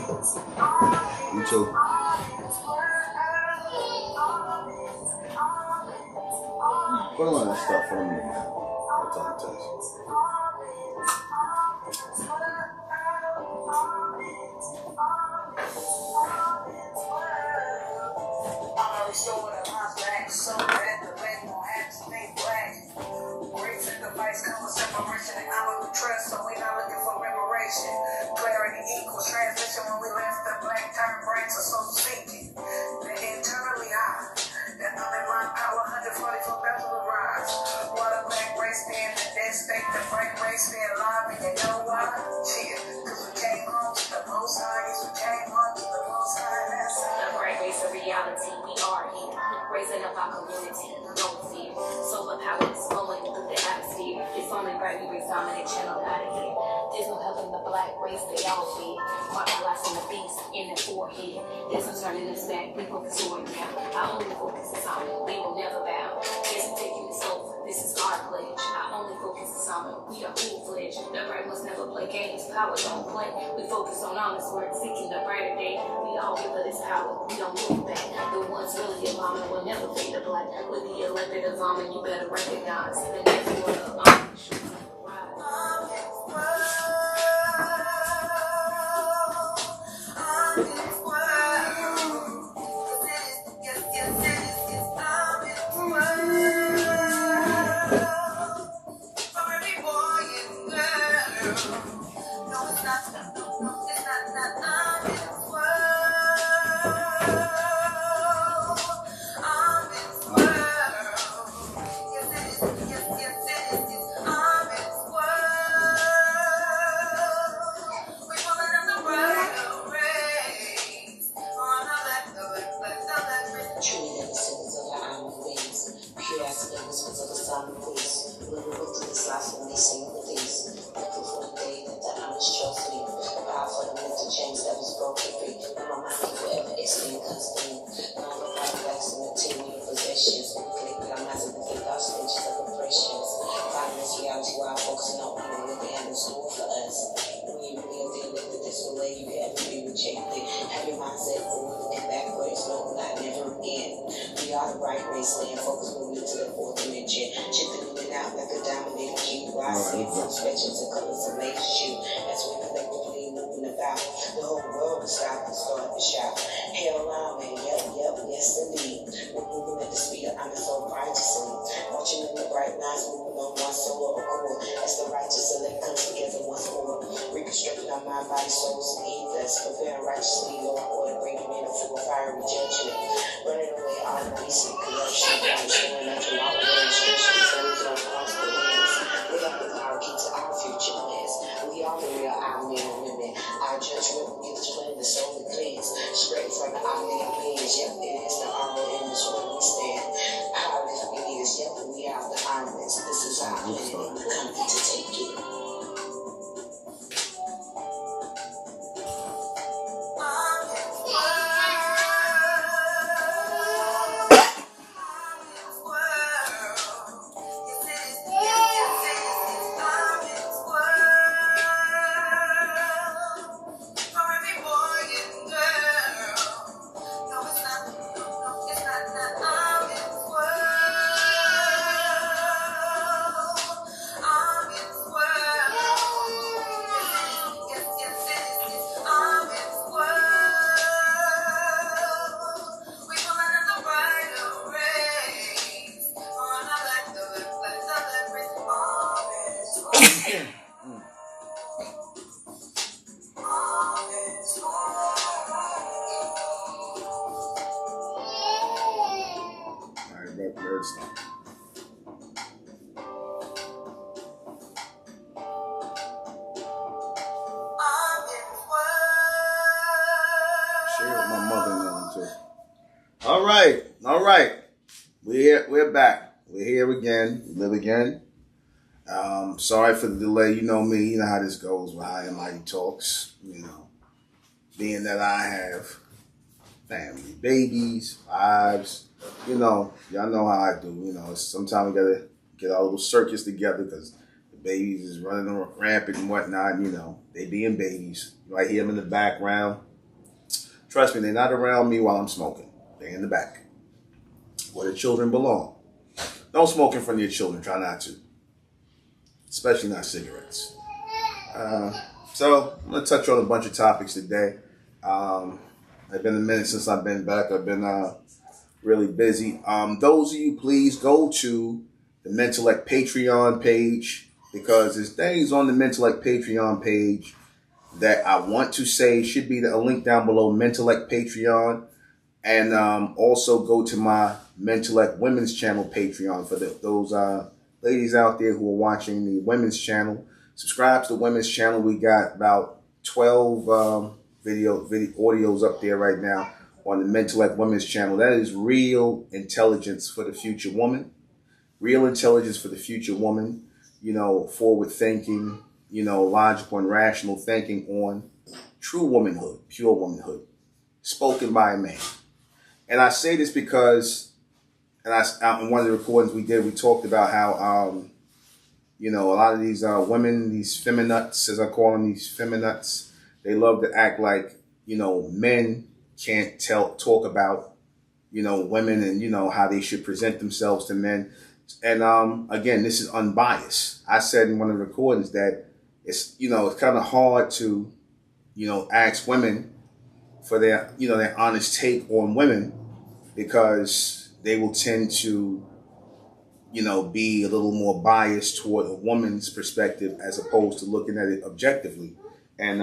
You too. Put on that stuff for me, man. I'll talk to you. So that the leg won't have to stay black. Great sacrifice comes with separation and out of the trust, so we not looking for reparation. Clarity equals transition when we left the black turn brains are so sinking. They're internally high. That underlying power 144,000 will rise. What a black race being the dead state, the black race being alive, and you know why? Cheer, cause we came home to the most high, yes, we came home to the most high. That's the black race of reality, we are here. Raising up our community, no fear. Solar power is flowing through the atmosphere. It's only right we resign and channel out of here. There's no helping the black race, they all fear. Marginalizing the beast in their forehead. There's no turning us back, we focus on now. Our only focus is on it, we will never bow. There's no taking this over, this is our pledge. Our only focus is on it, we are full-fledged. The right must never play games, power don't play. We focus on honest work, seeking the brighter day. We all give this power, we don't move back. The ones really alarming will never fade to black. With the elected as almond, you better recognize the next order of almond should rise. All right. We're back. We're here again. We live again. Sorry for the delay. You know me. You know how this goes with High and Mighty Talks. You know, being that I have family, babies, wives. You know, y'all know how I do. You know, sometimes we gotta get our little circus together because the babies is running rampant and whatnot. You know, they being babies. You might hear them in the background. Trust me, they're not around me while I'm smoking. They're in the back, where the children belong. Don't smoke in front of your children. Try not to, especially not cigarettes. So I'm gonna touch on a bunch of topics today. It's been a minute since I've been back. I've been really busy. Those of you, please go to the MENTELLECT Patreon page, because there's things on the MENTELLECT Patreon page that I want to say. Should be a link down below, MENTELLECT Patreon. And also go to my MENTELLECT Women's Channel Patreon for those ladies out there who are watching the Women's Channel. Subscribe to the Women's Channel. We got about 12 video audios up there right now on the MENTELLECT Women's Channel. That is real intelligence for the future woman. Real intelligence for the future woman. You know, forward thinking, you know, logical and rational thinking on true womanhood, pure womanhood, spoken by a man. And I say this because, in one of the recordings we did, we talked about how, you know, a lot of these women, these feminists, as I call them, these feminists, they love to act like, you know, men can't talk about, you know, women and, you know, how they should present themselves to men. And again, this is unbiased. I said in one of the recordings that it's, you know, it's kind of hard to, you know, ask women for their, you know, their honest take on women, because they will tend to, you know, be a little more biased toward a woman's perspective as opposed to looking at it objectively. And,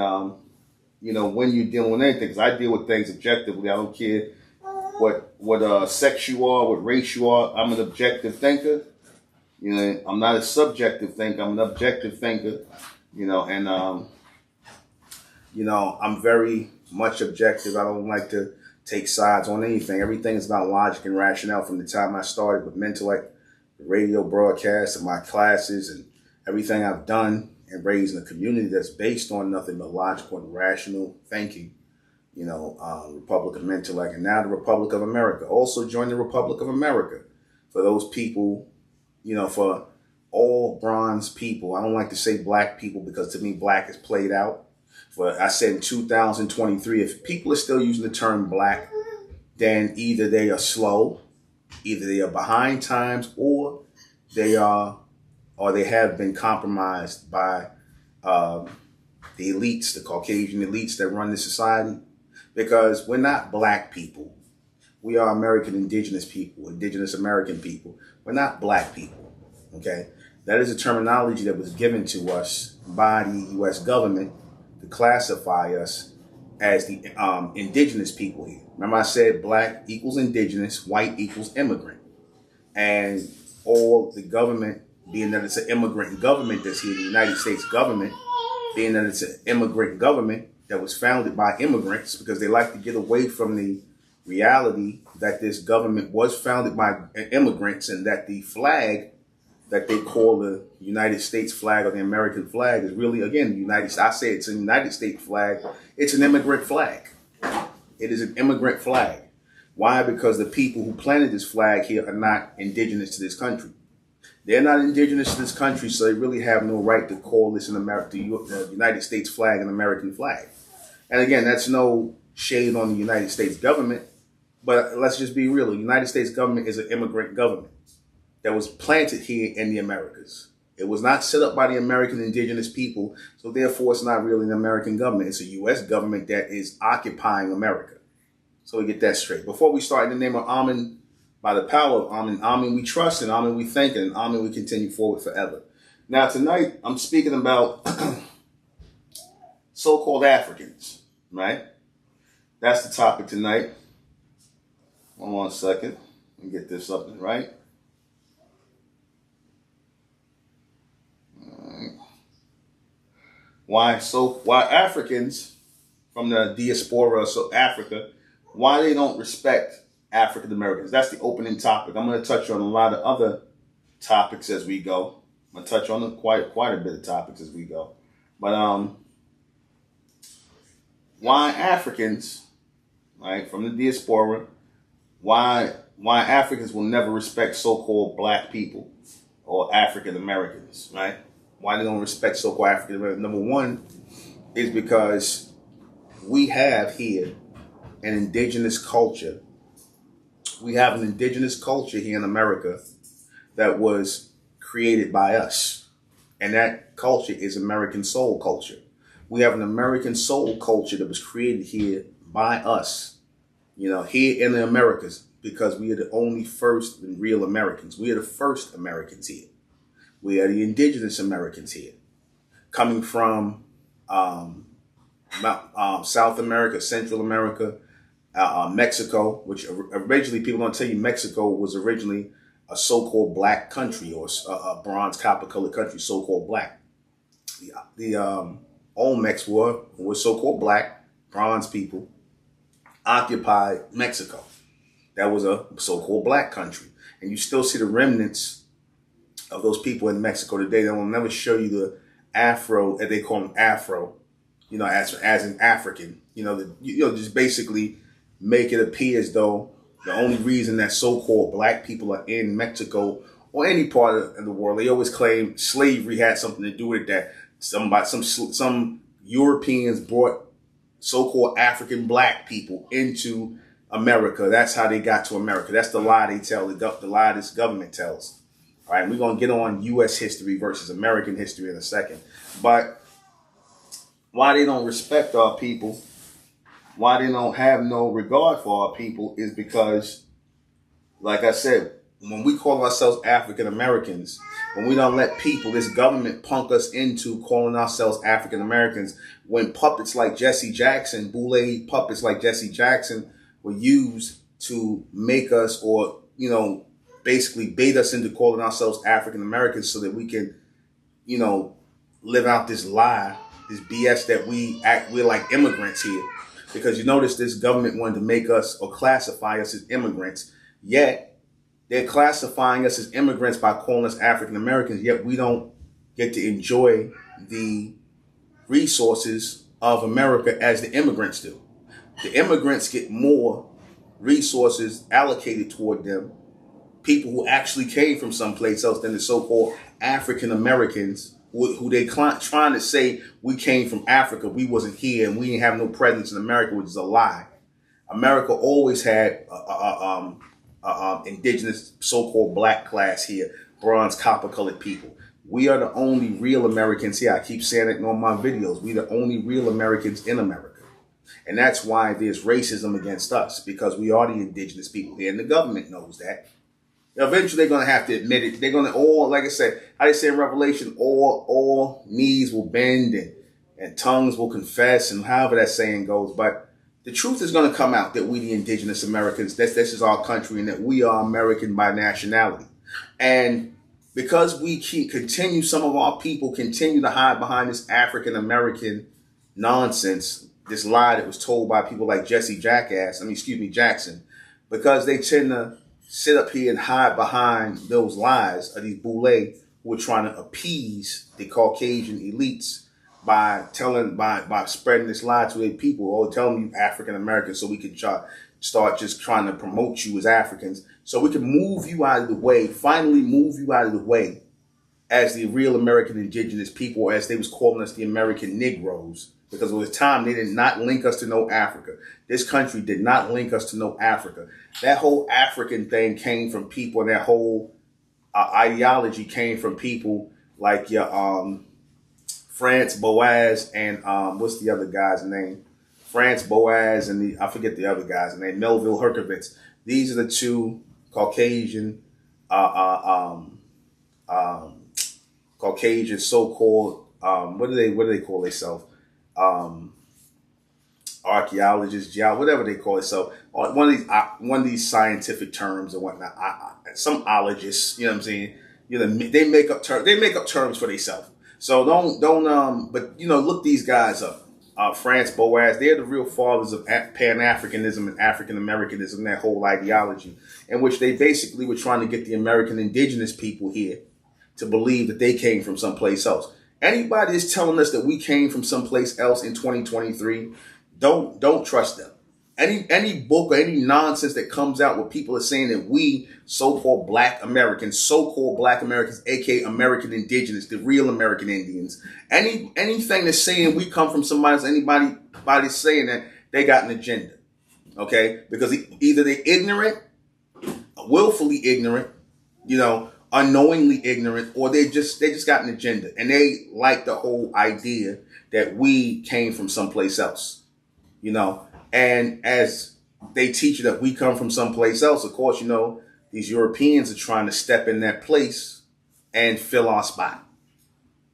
you know, when you're dealing with anything, because I deal with things objectively, I don't care what sex you are, what race you are. I'm an objective thinker. You know, I'm not a subjective thinker. I'm an objective thinker. You know, and you know, I'm very much objective. I don't like to take sides on anything. Everything is about logic and rationale. From the time I started with MENTELLECT, the radio broadcast, and my classes, and everything I've done and raised in a community that's based on nothing but logical and rational thinking. You know, Republic of MENTELLECT, and now the Republic of America. Also join the Republic of America for those people, you know, for all bronze people. I don't like to say black people, because to me, black is played out. But I said in 2023, if people are still using the term black, then either they are slow, either they are behind times, or they have been compromised by the elites, the Caucasian elites that run the society. Because we're not black people. We are American indigenous people, indigenous American people. We're not black people, okay? That is a terminology that was given to us by the U.S. government to classify us as the indigenous people here. Remember I said black equals indigenous, white equals immigrant. And all the government, being that it's an immigrant government that's here, the United States government, being that it's an immigrant government that was founded by immigrants, because they like to get away from the reality that this government was founded by immigrants, and that the flag that they call the United States flag or the American flag is really, again, I say it's a United States flag. It's an immigrant flag. It is an immigrant flag. Why? Because the people who planted this flag here are not indigenous to this country. They're not indigenous to this country, so they really have no right to call this the United States flag an American flag. And again, that's no shade on the United States government, but let's just be real. The United States government is an immigrant government that was planted here in the Americas. It was not set up by the American indigenous people, so therefore it's not really an American government. It's a U.S. government that is occupying America. So we get that straight. Before we start, in the name of Amen, by the power of Amen, Amen we trust, and Amen we thank, and Amen we continue forward forever. Now tonight, I'm speaking about so-called Africans, right? That's the topic tonight. One second. Let me get this up and right. Why Africans from the diaspora, so Africa, why they don't respect African Americans? That's the opening topic. I'm going to touch on a lot of other topics as we go. I'm going to touch on quite a bit of topics as we go. But why Africans, right, from the diaspora, why Africans will never respect so-called black people or African Americans, right? Why they don't respect so-called African Americans? Number one is because we have here an indigenous culture. We have an indigenous culture here in America that was created by us. And that culture is American soul culture. We have an American soul culture that was created here by us, here in the Americas, because we are the only first and real Americans. We are the first Americans here. We are the indigenous Americans here, coming from South America, Central America, Mexico, which originally people don't tell you Mexico was originally a so-called black country, or a bronze copper colored country, so-called black. The Olmecs were so-called black, bronze people, occupied Mexico. That was a so-called black country. And you still see the remnants of those people in Mexico today. They will never show you the Afro, as they call them Afro, as an African, just basically make it appear as though the only reason that so-called black people are in Mexico or any part of the world, they always claim slavery had something to do with that. Some Europeans brought so-called African black people into America. That's how they got to America. That's the lie they tell, the lie this government tells. All right, we're going to get on U.S. history versus American history in a second. But why they don't respect our people, why they don't have no regard for our people, is because, like I said, when we call ourselves African Americans, when we don't let people, this government punk us into calling ourselves African Americans, when puppets like Jesse Jackson, boule puppets like Jesse Jackson were used to make us, or, basically bait us into calling ourselves African Americans so that we can, live out this lie, this BS that we're like immigrants here. Because you notice this government wanted to make us or classify us as immigrants, yet they're classifying us as immigrants by calling us African Americans, yet we don't get to enjoy the resources of America as the immigrants do. The immigrants get more resources allocated toward them, people who actually came from someplace else, than the so-called African Americans who they trying to say we came from Africa, we wasn't here, and we didn't have no presence in America, which is a lie. America always had indigenous so-called black class here, bronze, copper-colored people. We are the only real Americans here. I keep saying it in all my videos. We're the only real Americans in America. And that's why there's racism against us, because we are the indigenous people here, and the government knows that. Eventually, they're going to have to admit it. They're going to all, like I said, how they say in Revelation, all knees will bend and tongues will confess, and however that saying goes. But the truth is going to come out that we, the indigenous Americans, this is our country, and that we are American by nationality. And because some of our people continue to hide behind this African American nonsense, this lie that was told by people like Jesse Jackson, because they tend to sit up here and hide behind those lies of these boule who are trying to appease the Caucasian elites by spreading this lie to their people, or telling you African Americans so we can start just trying to promote you as Africans, so we can move you out of the way, finally move you out of the way as the real American indigenous people, or as they was calling us, the American Negroes. Because it was time they did not link us to no Africa. This country did not link us to no Africa. That whole African thing came from people, and that whole ideology came from people like your France Boas and what's the other guy's name? France Boas and I forget the other guy's name, Melville Herkovitz. These are the two Caucasian Caucasian so-called what do they call themselves? Archaeologists, whatever they call it. So one of these scientific terms or whatnot. Some ologists, you know what I'm saying? They make up terms for themselves. So don't but look these guys up. France Boas, they're the real fathers of Pan-Africanism and African Americanism, that whole ideology, in which they basically were trying to get the American indigenous people here to believe that they came from someplace else. Anybody that's telling us that we came from someplace else in 2023, don't trust them. Any book or any nonsense that comes out where people are saying that we so-called black Americans, aka American indigenous, the real American Indians, anything that's saying we come from somebody else, anybody saying that, they got an agenda. Okay, because either they're ignorant, willfully ignorant, unknowingly ignorant, or they just got an agenda, and they like the whole idea that we came from someplace else, and as they teach you that we come from someplace else, of course, these Europeans are trying to step in that place and fill our spot.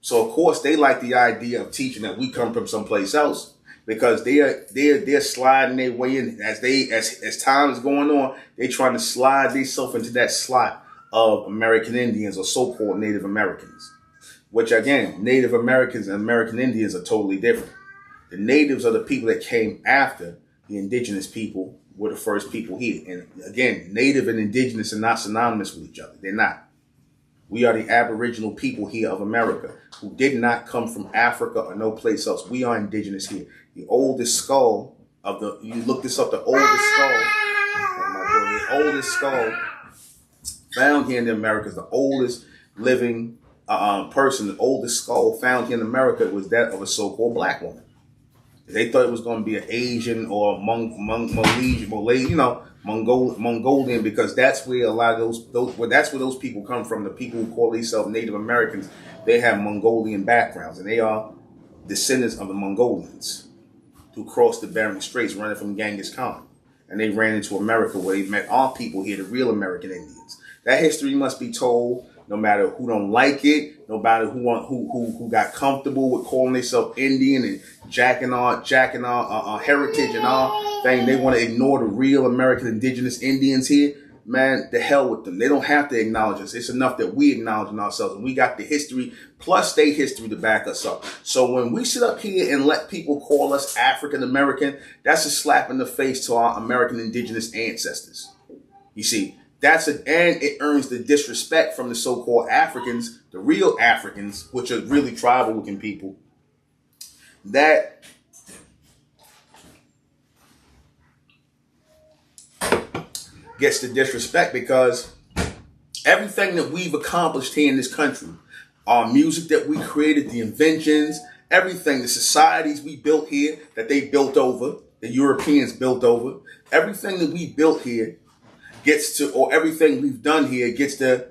So of course they like the idea of teaching that we come from someplace else, because they're sliding their way in as time is going on. They trying to slide themselves into that slot of American Indians, or so-called Native Americans, which again, Native Americans and American Indians are totally different. The natives are the people that came after the indigenous people were the first people here. And again, Native and indigenous are not synonymous with each other. They're not. We are the aboriginal people here of America who did not come from Africa or no place else. We are indigenous here. The oldest skull you look this up, the oldest skull found here in America is the oldest living person. The oldest skull found here in America was that of a so-called black woman. They thought it was going to be an Asian or Mongolian, because that's where a lot of that's where those people come from. The people who call themselves Native Americans, they have Mongolian backgrounds, and they are descendants of the Mongolians who crossed the Bering Straits running from Genghis Khan. And they ran into America, where they met our people here, the real American Indians. That history must be told, no matter who don't like it, no matter who got comfortable with calling themselves Indian and jacking our heritage and our thing. They want to ignore the real American indigenous Indians here. Man, the hell with them. They don't have to acknowledge us. It's enough that we acknowledge ourselves, and we got the history plus state history to back us up. So when we sit up here and let people call us African American, that's a slap in the face to our American indigenous ancestors. You see, and it earns the disrespect from the so-called Africans, the real Africans, which are really tribal-looking people. That gets the disrespect, because everything that we've accomplished here in this country, our music that we created, the inventions, everything, the societies we built here that they built over, the Europeans built over, everything that we built here everything we've done here gets to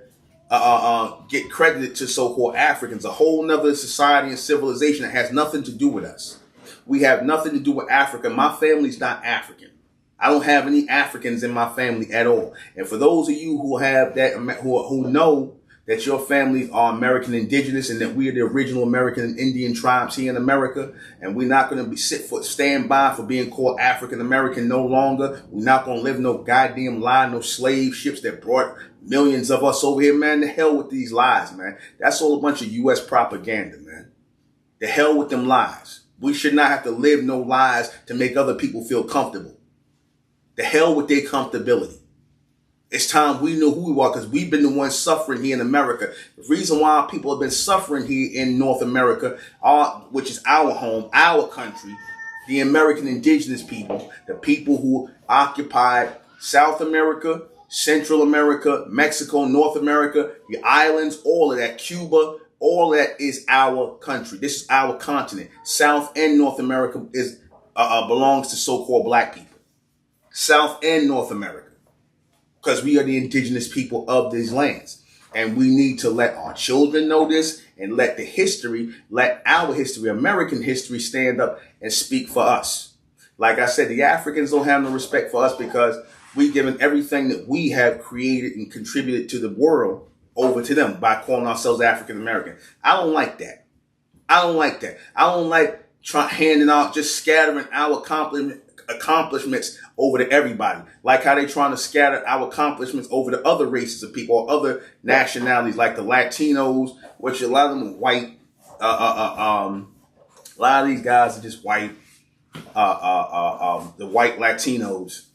get credited to so-called Africans, a whole nother society and civilization that has nothing to do with us. We have nothing to do with Africa. My family's not African. I don't have any Africans in my family at all. And for those of you who have that, who know that your families are American indigenous and that we are the original American and Indian tribes here in America, and we're not going to stand by for being called African American no longer. We're not going to live no goddamn lie, no slave ships that brought millions of us over here, man. The hell with these lies, man. That's all a bunch of U.S. propaganda, man. The hell with them lies. We should not have to live no lies to make other people feel comfortable. The hell with their comfortability. It's time we knew who we are, because we've been the ones suffering here in America. The reason why people have been suffering here in North America, which is our home, our country, the American indigenous people, the people who occupied South America, Central America, Mexico, North America, the islands, all of that, Cuba, all of that is our country. This is our continent. South and North America belongs to so-called black people. South and North America. Because we are the indigenous people of these lands. And we need to let our children know this, and let our history, American history, stand up and speak for us. Like I said, the Africans don't have no respect for us, because we've given everything that we have created and contributed to the world over to them by calling ourselves African American. I don't like that. I don't like handing out, just scattering our accomplishments over to everybody, like how they trying to scatter our accomplishments over to other races of people or other nationalities, like the Latinos, which a lot of them are white. A lot of these guys are just white. The white Latinos,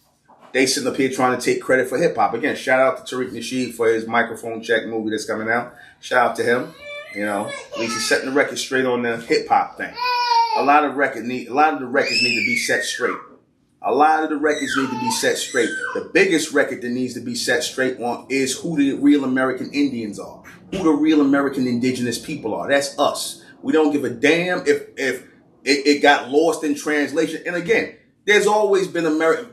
they sitting up here trying to take credit for hip hop. Again, shout out to Tariq Nasheed for his Microphone Check movie that's coming out. Shout out to him. At least he's setting the record straight on the hip hop thing. A lot of the records need to be set straight. The biggest record that needs to be set straight on is who the real American Indians are, who the real American indigenous people are. That's us. We don't give a damn if it got lost in translation. And again, There's always been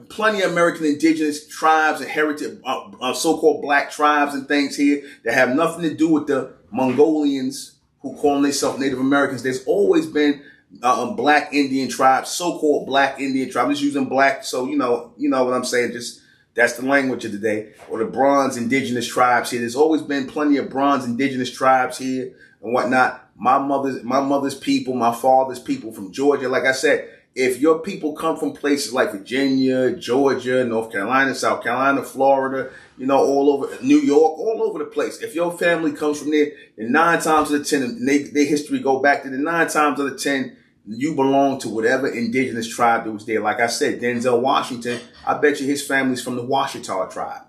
plenty of American indigenous tribes and heritage, so-called black tribes and things here that have nothing to do with the Mongolians who call themselves Native Americans. There's always been black Indian tribes, so-called black Indian tribes. I'm just using black, so you know what I'm saying. Just that's the language of the day. Or the bronze indigenous tribes here. There's always been plenty of bronze indigenous tribes here and whatnot. My mother's people, my father's people from Georgia. Like I said, if your people come from places like Virginia, Georgia, North Carolina, South Carolina, Florida, all over New York, all over the place. If your family comes from there, then 9 times out of 10, and their history go back to the 9 times out of 10, you belong to whatever indigenous tribe that was there. Like I said, Denzel Washington, I bet you his family's from the Washita tribe.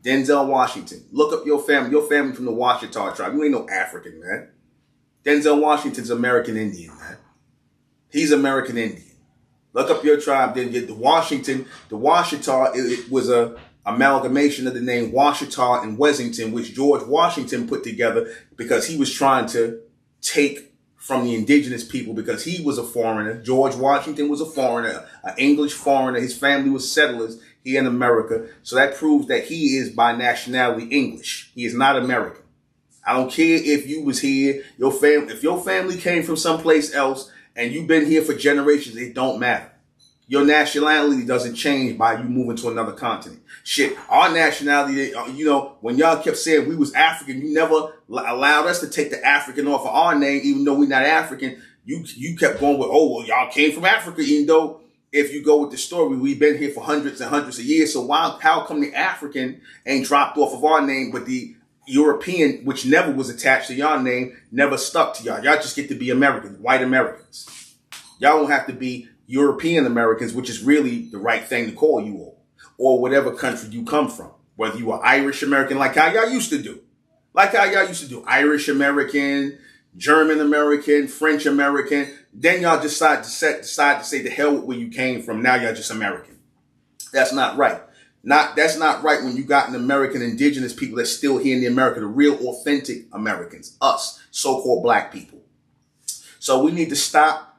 Denzel Washington. Look up your family from the Washita tribe. You ain't no African, man. Denzel Washington's American Indian, man. He's American Indian. Look up your tribe, then get the Washington. The Washita, it was a amalgamation of the name Washita and Wessington, which George Washington put together because he was trying to take from the indigenous people because he was a foreigner. George Washington was a foreigner, an English foreigner. His family was settlers here in America. So that proves that he is by nationality English. He is not American. I don't care if you was here, if your family came from someplace else, and you've been here for generations, it don't matter. Your nationality doesn't change by you moving to another continent. Shit, our nationality, when y'all kept saying we was African, you never allowed us to take the African off of our name, even though we're not African. You kept going with, oh, well, y'all came from Africa, even though if you go with the story, we've been here for hundreds and hundreds of years. So how come the African ain't dropped off of our name, but the European, which never was attached to y'all name, never stuck to y'all? Y'all just get to be Americans, white Americans. Y'all don't have to be European Americans, which is really the right thing to call you all, or whatever country you come from. Whether you are Irish American, like how y'all used to do. Irish American, German American, French American. Then y'all decide to say the hell with where you came from. Now y'all just American. That's not right. That's not right when you got an American indigenous people that's still here in the America, the real authentic Americans, us, so-called black people. So we need to stop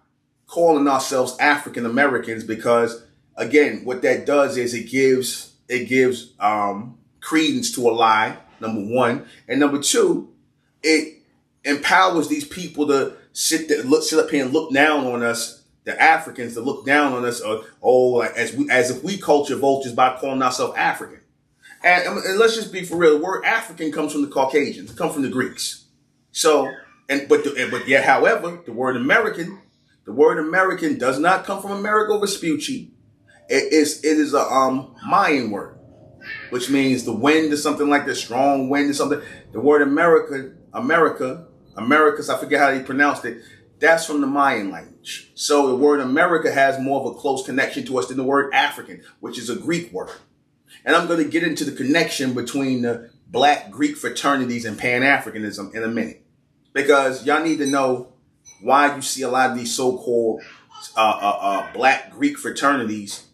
calling ourselves African Americans because, again, what that does is it gives credence to a lie, number one. And number two, it empowers these people to sit up here and look down on us, the Africans, to look down on us, as if we culture vultures by calling ourselves African. And let's just be for real. The word African comes from the Caucasians. It comes from the Greeks. So, however, the word American does not come from Amerigo Vespucci. It is a Mayan word, which means the wind or something like the strong wind or something. The word Americas, I forget how they pronounced it. That's from the Mayan language. So the word America has more of a close connection to us than the word African, which is a Greek word. And I'm going to get into the connection between the black Greek fraternities and Pan-Africanism in a minute. Because y'all need to know why you see a lot of these so-called black Greek fraternities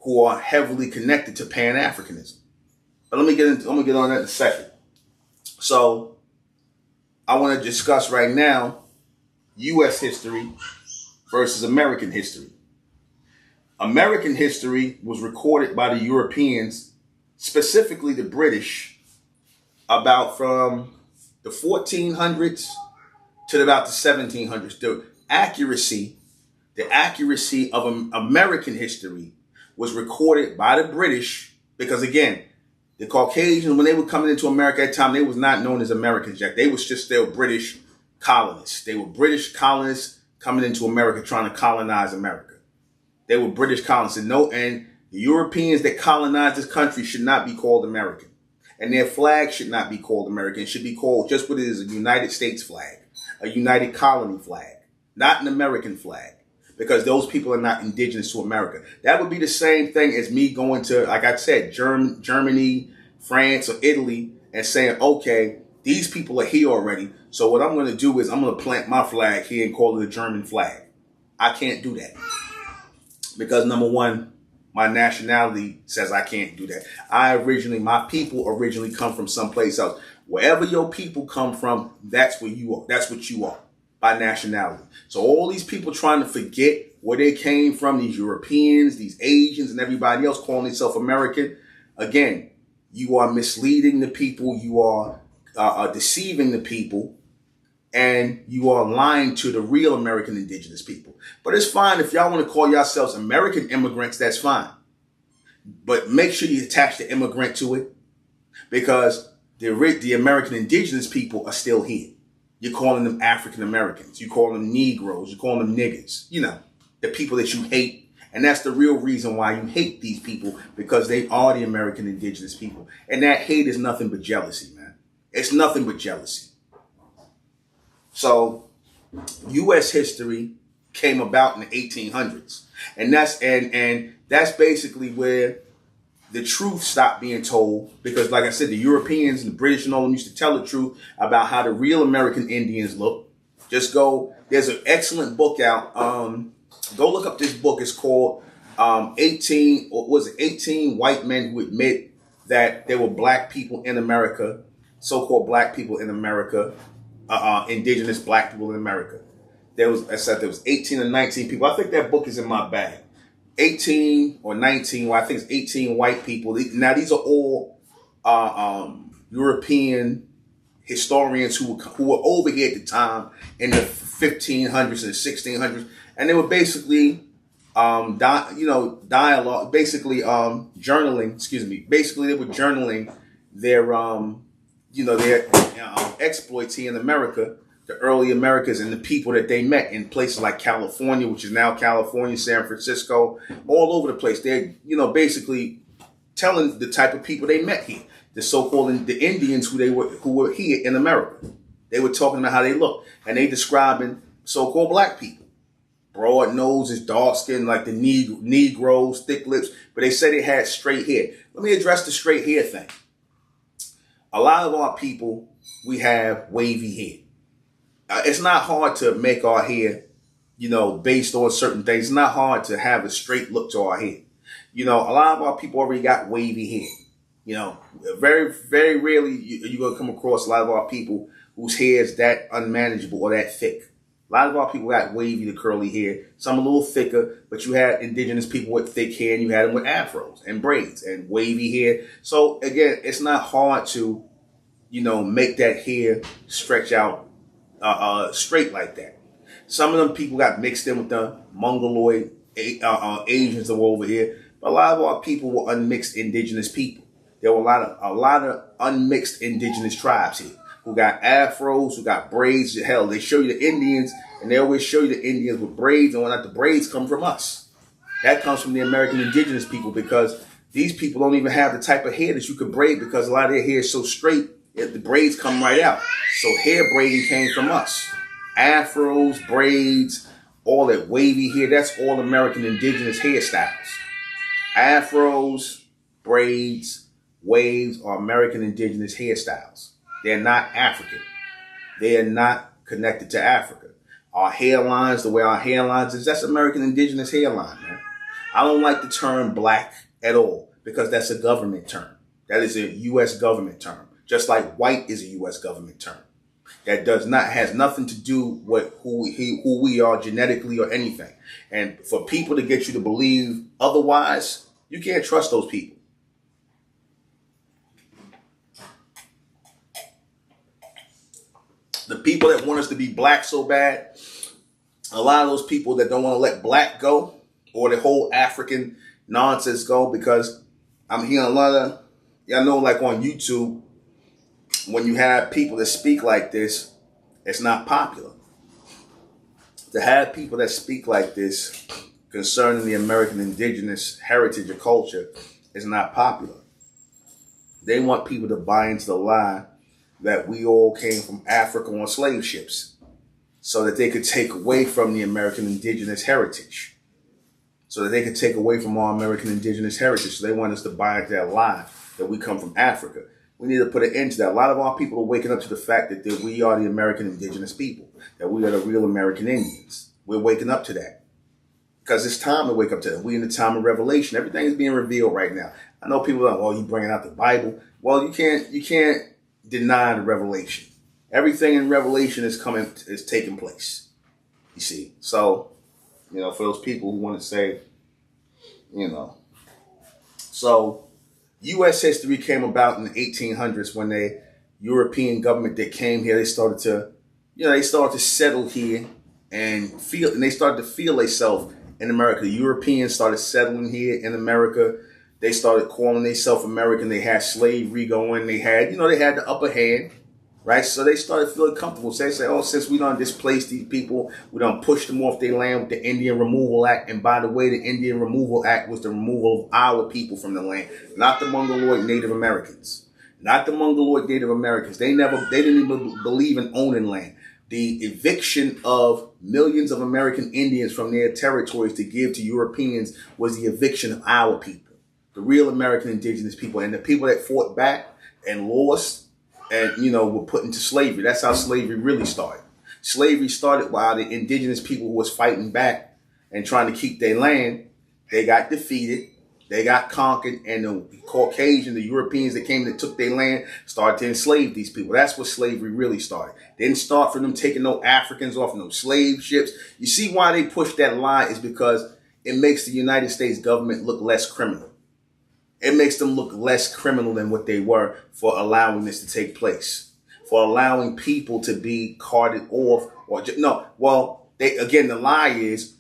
who are heavily connected to Pan-Africanism. But I'm going to get on that in a second. So I want to discuss right now U.S. history versus American history. American history was recorded by the Europeans, specifically the British, about from the 1400s to about the 1700s. The accuracy of American history was recorded by the British because, again, the Caucasians, when they were coming into America at the time, they was not known as Americans yet. They was just still British colonists. They were British colonists coming into America trying to colonize America. They were British colonists. And the Europeans that colonized this country should not be called American. And their flag should not be called American. It should be called just what it is, a United States flag, a United Colony flag, not an American flag, because those people are not indigenous to America. That would be the same thing as me going to, like I said, Germany, France, or Italy, and saying, okay, these people are here already. So what I'm going to do is I'm going to plant my flag here and call it a German flag. I can't do that. Because number one, my nationality says I can't do that. My people originally come from someplace else. Wherever your people come from, that's where you are. That's what you are by nationality. So all these people trying to forget where they came from, these Europeans, these Asians, and everybody else calling themselves American. Again, you are misleading the people. You are deceiving the people. And you are lying to the real American indigenous people. But it's fine if y'all want to call yourselves American immigrants, that's fine. But make sure you attach the immigrant to it, because the American indigenous people are still here. You're calling them African Americans. You're calling them Negroes. You're calling them niggas. You know, the people that you hate. And that's the real reason why you hate these people, because they are the American indigenous people. And that hate is nothing but jealousy, man. It's nothing but jealousy. So, U.S. history came about in the 1800s, and that's basically where the truth stopped being told. Because, like I said, the Europeans and the British and all them used to tell the truth about how the real American Indians look. Just go. There's an excellent book out. Go look up this book. It's called 18 White Men Who Admit That There Were Black People in America, so-called Black people in America. Indigenous black people in America. There was 18 or 19 people. I think that book is in my bag. 18 or 19, well, I think it's 18 white people. Now, these are all European historians who were over here at the time in the 1500s and the 1600s. And they were basically, dialogue, basically journaling, Basically, they were journaling their exploits here in America, the early Americas, and the people that they met in places like California, which is now California, San Francisco, all over the place. They're, basically telling the type of people they met here, the so-called the Indians who were here in America. They were talking about how they look, and they describing so-called black people. Broad noses, dark skin, like the Negroes, thick lips, but they said they had straight hair. Let me address the straight hair thing. A lot of our people, we have wavy hair. It's not hard to make our hair, based on certain things. It's not hard to have a straight look to our hair. A lot of our people already got wavy hair. Very, very rarely you're going to come across a lot of our people whose hair is that unmanageable or that thick. A lot of our people got wavy to curly hair. Some a little thicker, but you had indigenous people with thick hair, and you had them with afros and braids and wavy hair. So again, it's not hard to, make that hair stretch out straight like that. Some of them people got mixed in with the Mongoloid Asians that were over here, but a lot of our people were unmixed indigenous people. There were a lot of unmixed indigenous tribes here, who got afros, who got braids. Hell, they show you the Indians, and they always show you the Indians with braids, and whatnot. The braids come from us. That comes from the American indigenous people, because these people don't even have the type of hair that you could braid, because a lot of their hair is so straight, the braids come right out. So hair braiding came from us. Afros, braids, all that wavy hair, that's all American indigenous hairstyles. Afros, braids, waves are American indigenous hairstyles. They're not African. They are not connected to Africa. Our hairlines, the way our hairlines is, that's American indigenous hairline, man. I don't like the term black at all, because that's a government term. That is a U.S. government term. Just like white is a U.S. government term. That has nothing to do with who we are genetically or anything. And for people to get you to believe otherwise, you can't trust those people. The people that want us to be black so bad, a lot of those people that don't want to let black go, or the whole African nonsense go, because I'm hearing a lot of, y'all know, like on YouTube, when you have people that speak like this, it's not popular. To have people that speak like this concerning the American indigenous heritage or culture is not popular. They want people to buy into the lie that we all came from Africa on slave ships, so that they could take away from the American indigenous heritage. So that they could take away from our American indigenous heritage. So they want us to buy into that lie that we come from Africa. We need to put an end to that. A lot of our people are waking up to the fact that we are the American indigenous people, that we are the real American Indians. We're waking up to that, because it's time to wake up to that. We're in the time of revelation. Everything is being revealed right now. I know people are like, "Well, you bringing out the Bible." Well, you can't deny the revelation. Everything in Revelation is taking place. You see, so You know, for those people who want to say, you know. So U.S. history came about in the 1800s when the European government that came here, they started to settle here and they started to feel themselves in America. The Europeans started settling here in America. They started calling themselves American. They had slavery going. They had the upper hand, right? So they started feeling comfortable. So they said, oh, since we done displaced these people, we done pushed them off their land with the Indian Removal Act. And by the way, the Indian Removal Act was the removal of our people from the land, not the Mongoloid Native Americans. Not the Mongoloid Native Americans. They didn't even believe in owning land. The eviction of millions of American Indians from their territories to give to Europeans was the eviction of our people, the real American indigenous people, and the people that fought back and lost and, were put into slavery. That's how slavery really started. Slavery started while the indigenous people who was fighting back and trying to keep their land, they got defeated. They got conquered, and the Caucasian, the Europeans that came and took their land, started to enslave these people. That's what slavery really started. Didn't start from them taking no Africans off no slave ships. You see why they pushed that lie is because it makes the United States government look less criminal. It makes them look less criminal than what they were for allowing this to take place, for allowing people to be carted off. The lie is,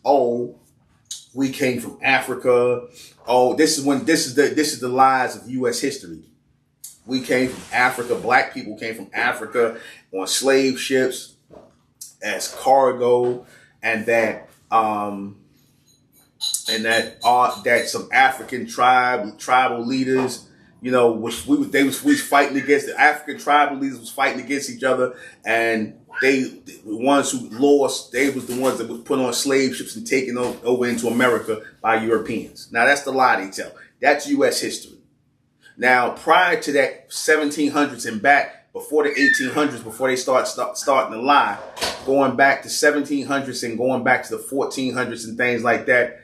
we came from Africa. Oh, this is the lies of U.S. history. We came from Africa. Black people came from Africa on slave ships as cargo, and that some African tribal leaders, we was fighting against the African tribal leaders was fighting against each other, and the ones who lost, they was the ones that was put on slave ships and taken over into America by Europeans. Now that's the lie they tell. That's U.S. history. Now prior to that 1700s and back, before the 1800s, before they starting to lie, going back to 1700s and going back to the 1400s and things like that,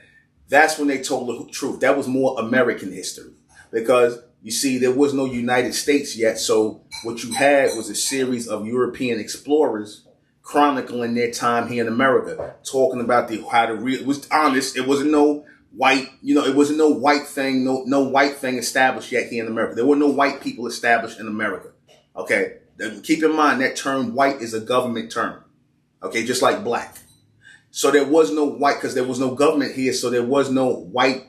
that's when they told the truth. That was more American history, because you see, there was no United States yet. So what you had was a series of European explorers chronicling their time here in America, talking about it was honest. It wasn't no white, it wasn't no white thing, no white thing established yet here in America. There were no white people established in America. Okay. Keep in mind that term white is a government term. Okay. Just like black. So there was no white because there was no government here. So there was no white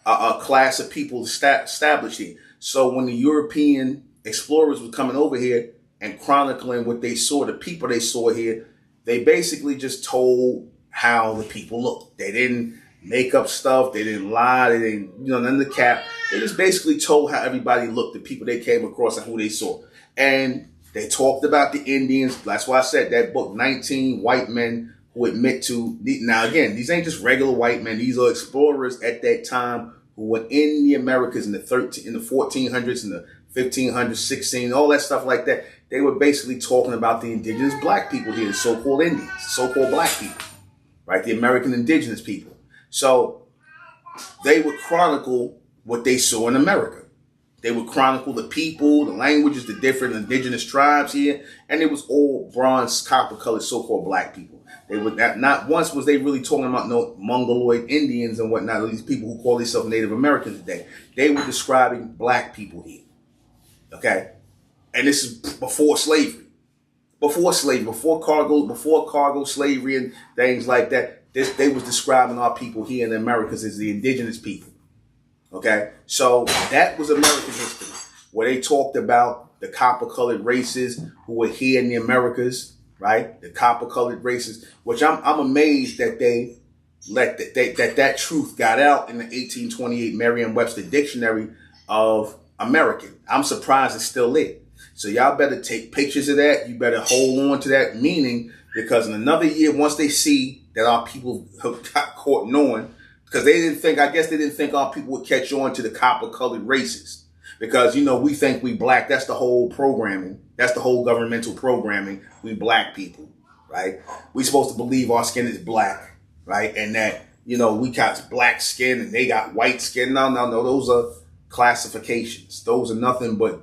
class of people established here. So when the European explorers were coming over here and chronicling what they saw, the people they saw here, they basically just told how the people looked. They didn't make up stuff. They didn't lie. They didn't, none of the cap. They just basically told how everybody looked, the people they came across and who they saw. And they talked about the Indians. That's why I said that book, 19 White Men Who Admit to. Now, again, these ain't just regular white men. These are explorers at that time who were in the Americas in the 1400s and the 1500s, 16, all that stuff like that. They were basically talking about the indigenous black people here, the so-called Indians, so-called black people, right? The American indigenous people. So they would chronicle what they saw in America. They would chronicle the people, the languages, the different indigenous tribes here, and it was all bronze, copper-colored so-called black people. They would not once was they really talking about no Mongoloid Indians and whatnot, these people who call themselves Native Americans today. They were describing black people here. Okay? And this is before slavery. Before cargo slavery and things like that. They was describing our people here in the Americas as the indigenous people. Okay? So that was American history, where they talked about the copper-colored races who were here in the Americas. Right, the copper-colored races, which I'm amazed that they let that truth got out in the 1828 Merriam-Webster Dictionary of American. I'm surprised it's still there. So y'all better take pictures of that. You better hold on to that meaning, because in another year, once they see that our people got caught knowing, because they didn't think our people would catch on to the copper-colored races. Because, we think we black. That's the whole programming. That's the whole governmental programming. We black people, right? We supposed to believe our skin is black, right? And that, we got black skin and they got white skin. No. Those are classifications. Those are nothing but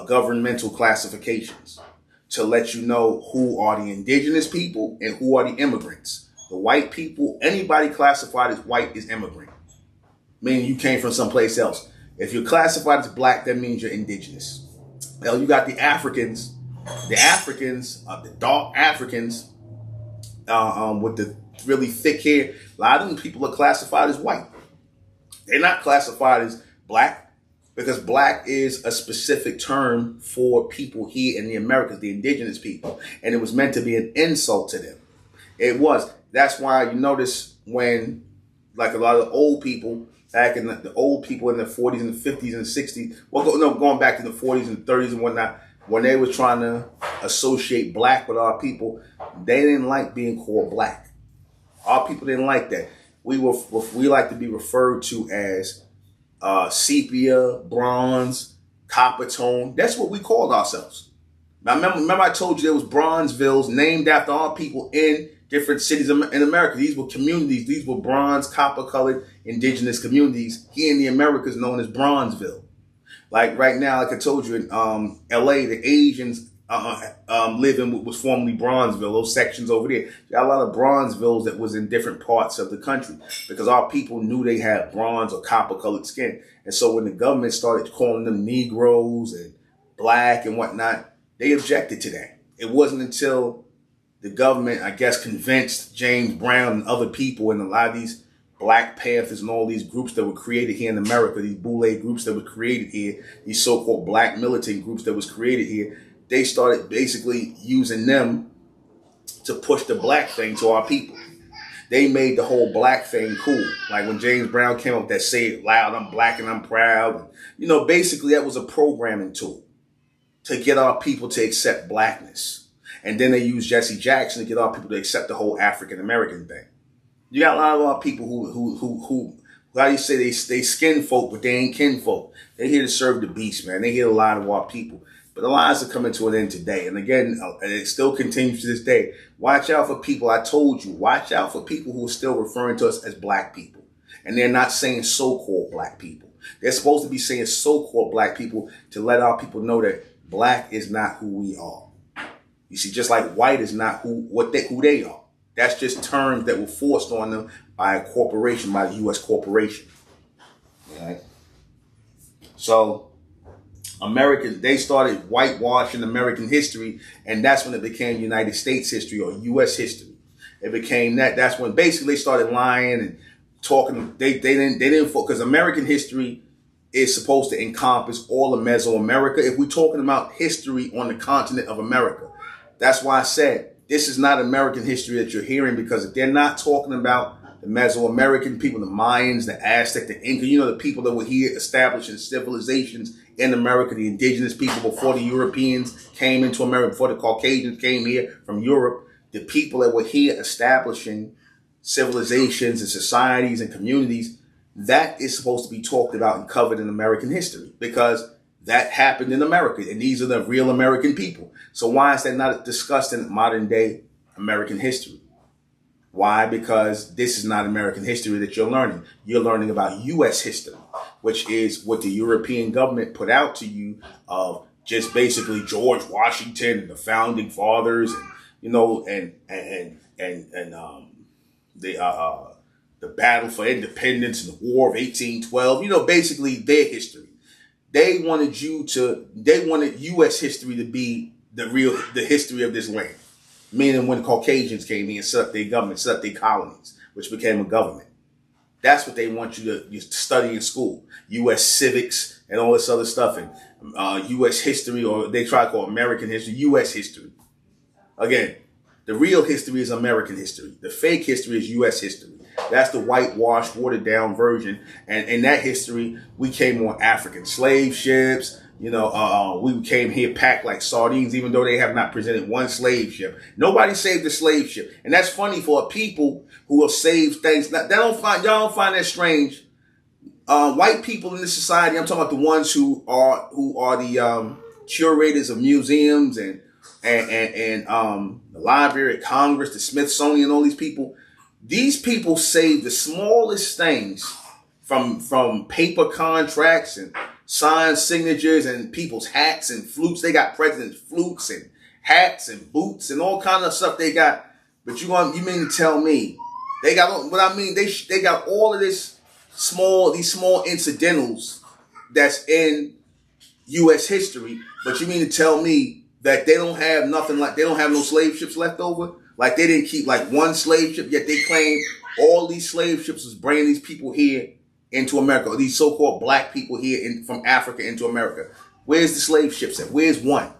governmental classifications to let you know who are the indigenous people and who are the immigrants. the white people, anybody classified as white is immigrant, meaning you came from someplace else. If you're classified as black, that means you're indigenous. Now you got the Africans, the dark Africans, with the really thick hair. A lot of them people are classified as white. They're not classified as black because black is a specific term for people here in the Americas, the indigenous people, and it was meant to be an insult to them. It was. That's why you notice when, like a lot of old people back in the old people in the 40s and the 50s and the 60s, going back to the 40s and 30s and whatnot, when they were trying to associate black with our people, they didn't like being called black. Our people didn't like that. We like to be referred to as sepia, bronze, copper tone. That's what we called ourselves. Now remember I told you there was Bronzevilles named after our people in different cities in America. These were communities. These were bronze, copper-colored indigenous communities here in the Americas known as Bronzeville. Like right now, like I told you, in L.A., the Asians live in what was formerly Bronzeville, those sections over there. You got a lot of Bronzevilles that was in different parts of the country because our people knew they had bronze or copper-colored skin. And so when the government started calling them Negroes and black and whatnot, they objected to that. It wasn't until the government, I guess, convinced James Brown and other people and a lot of these Black Panthers and all these groups that were created here in America, these boule groups that were created here, these so-called black militant groups that was created here, they started basically using them to push the black thing to our people. They made the whole black thing cool. Like when James Brown came up with that "Say It Loud, I'm Black and I'm Proud." You know, basically that was a programming tool to get our people to accept blackness. And then they used Jesse Jackson to get our people to accept the whole African American thing. You got a lot of our people who how do you say they skin folk, but they ain't kin folk. They here to serve the beast, man. They here to lie to our people. But the lies are coming to an end today. And again, it still continues to this day. Watch out for people. I told you, watch out for people who are still referring to us as black people. And they're not saying so-called black people. They're supposed to be saying so-called black people to let our people know that black is not who we are. You see, just like white is not who they are. That's just terms that were forced on them by a corporation, by the U.S. corporation. Okay? So, Americans, they started whitewashing American history, and that's when it became United States history or U.S. history. It became that. That's when basically they started lying and talking. They didn't because American history is supposed to encompass all of Mesoamerica. If we're talking about history on the continent of America, that's why I said this is not American history that you're hearing, because if they're not talking about the Mesoamerican people, the Mayans, the Aztec, the Inca, you know, the people that were here establishing civilizations in America, the indigenous people before the Europeans came into America, before the Caucasians came here from Europe, the people that were here establishing civilizations and societies and communities, that is supposed to be talked about and covered in American history, because that happened in America, and these are the real American people. So why is that not discussed in modern day American history? Why? Because this is not American history that you're learning. You're learning about U.S. history, which is what the European government put out to you of just basically George Washington and the founding fathers, and you know, and the battle for independence and the War of 1812. You know, basically their history. They wanted U.S. history to be the history of this land. Meaning when the Caucasians came here and set up their government, set up their colonies, which became a government. That's what they want you to study in school. U.S. civics and all this other stuff, and U.S. history, or they try to call American history, U.S. history. Again, the real history is American history. The fake history is U.S. history. That's the whitewashed, watered down version. And in that history, we came on African slave ships. You know, we came here packed like sardines, even though they have not presented one slave ship. Nobody saved a slave ship. And that's funny for a people who have saved things. Y'all don't find that strange. White people in this society, I'm talking about the ones who are the curators of museums and the Library of Congress, the Smithsonian, all these people. These people save the smallest things from paper contracts and signed signatures and people's hats and flutes. They got presidents' flutes and hats and boots and all kind of stuff they got. But you mean to tell me they got what I mean? They got all of these small incidentals that's in U.S. history. But you mean to tell me that they don't have nothing, like they don't have no slave ships left over? Like they didn't keep like one slave ship, yet they claim all these slave ships was bringing these people here into America, or these so-called black people here from Africa into America. Where's the slave ships at? Where's one?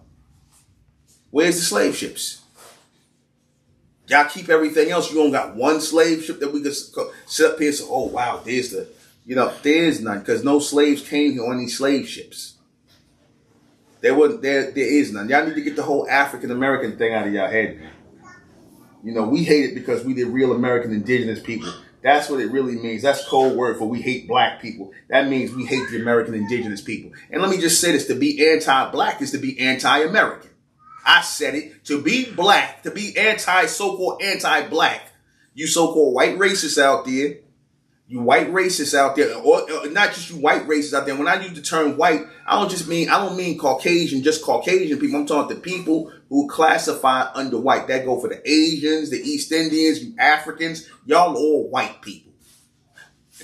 Where's the slave ships? Y'all keep everything else. You don't got one slave ship that we could sit up here and say, oh, wow, there's the, there's none, because no slaves came here on these slave ships. There is none. Y'all need to get the whole African American thing out of y'all head. We hate it because we the real American indigenous people. That's what it really means. That's code word for we hate black people. That means we hate the American indigenous people. And let me just say this, to be anti-black is to be anti-American. I said it. To be black, to be so-called anti-black, you so-called white racists out there, or not just you white racists out there. When I use the term white, I don't mean Caucasian, just Caucasian people. I'm talking the people who classify under white. That go for the Asians, the East Indians, you Africans, y'all all white people.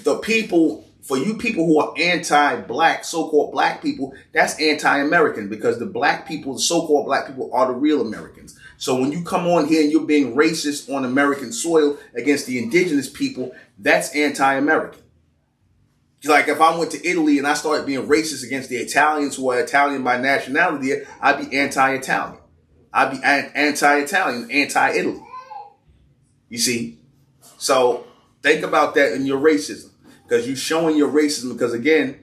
The people, for you people who are anti-black, so-called black people, that's anti-American, because the black people, the so-called black people, are the real Americans. So when you come on here and you're being racist on American soil against the indigenous people, that's anti-American. Like if I went to Italy and I started being racist against the Italians who are Italian by nationality, I'd be anti-Italian. I'd be anti-Italian, anti-Italy. You see? So think about that in your racism. Because you're showing your racism, because again,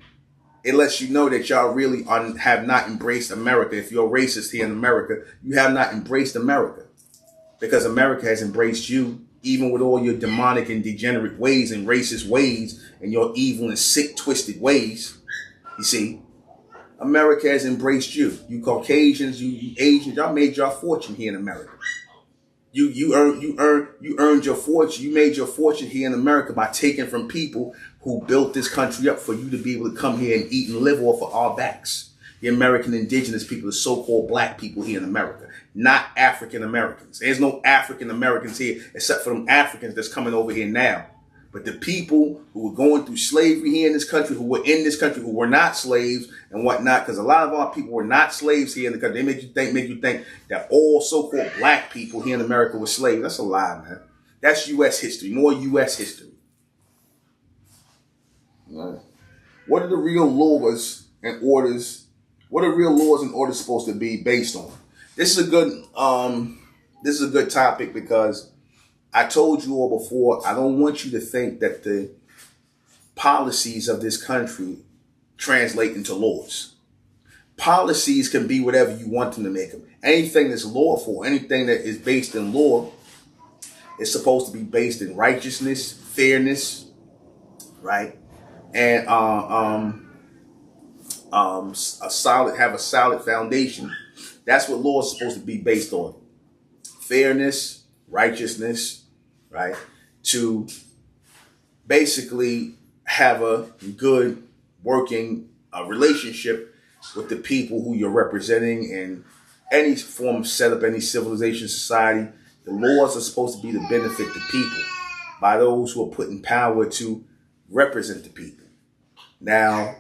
it lets you know that y'all really have not embraced America. If you're racist here in America, you have not embraced America. Because America has embraced you, even with all your demonic and degenerate ways and racist ways and your evil and sick, twisted ways. You see, America has embraced you. You Caucasians, you Asians, y'all made your fortune here in America. You earned your fortune. You made your fortune here in America by taking from people who built this country up for you to be able to come here and eat and live off of our backs. The American indigenous people, the so-called black people here in America, not African Americans. There's no African Americans here except for them Africans that's coming over here now. But the people who were going through slavery here in this country, who were in this country, who were not slaves and whatnot, because a lot of our people were not slaves here in the country. They make you think that all so-called black people here in America were slaves. That's a lie, man. That's U.S. history, more U.S. history. Right. What are the real laws and orders? What are real laws and orders supposed to be based on? This is a good topic, because I told you all before, I don't want you to think that the policies of this country translate into laws. Policies can be whatever you want them to make them. Anything that's lawful, anything that is based in law, is supposed to be based in righteousness, fairness, right? And have a solid foundation. That's what law is supposed to be based on. Fairness, righteousness, right? To basically have a good working relationship with the people who you're representing in any form of setup, any civilization, society. The laws are supposed to be to benefit the people by those who are put in power to represent the people. Now,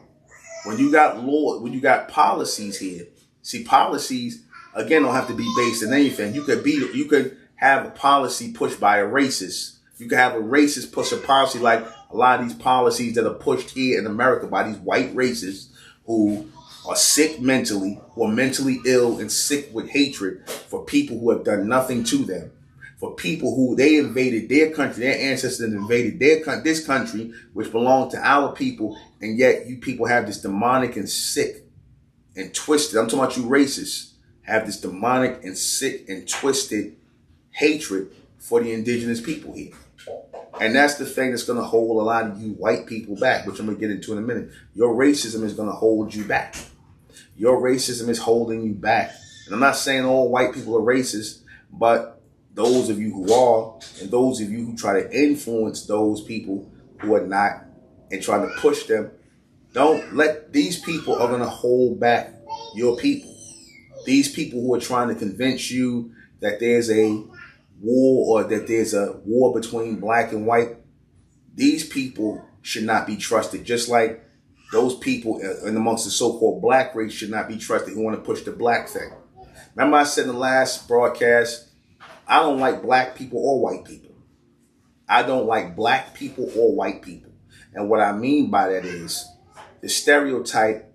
when you got policies here, see, policies again don't have to be based in anything. You could have a policy pushed by a racist. You could have a racist push a policy, like a lot of these policies that are pushed here in America by these white racists who are sick mentally, who are mentally ill and sick with hatred for people who have done nothing to them. For people who they invaded their country, their ancestors invaded this country, which belonged to our people, and yet you people have this demonic and sick and twisted, I'm talking about you racists, have this demonic and sick and twisted hatred for the indigenous people here. And that's the thing that's going to hold a lot of you white people back, which I'm going to get into in a minute. Your racism is going to hold you back. Your racism is holding you back. And I'm not saying all white people are racist, but those of you who are, and those of you who try to influence those people who are not and try to push them, don't let these people are going to hold back your people. These people who are trying to convince you that there's a war or that there's a war between black and white, these people should not be trusted. Just like those people in amongst the so-called black race should not be trusted who want to push the black thing. Remember I said in the last broadcast, I don't like black people or white people. I don't like black people or white people. And what I mean by that is the stereotype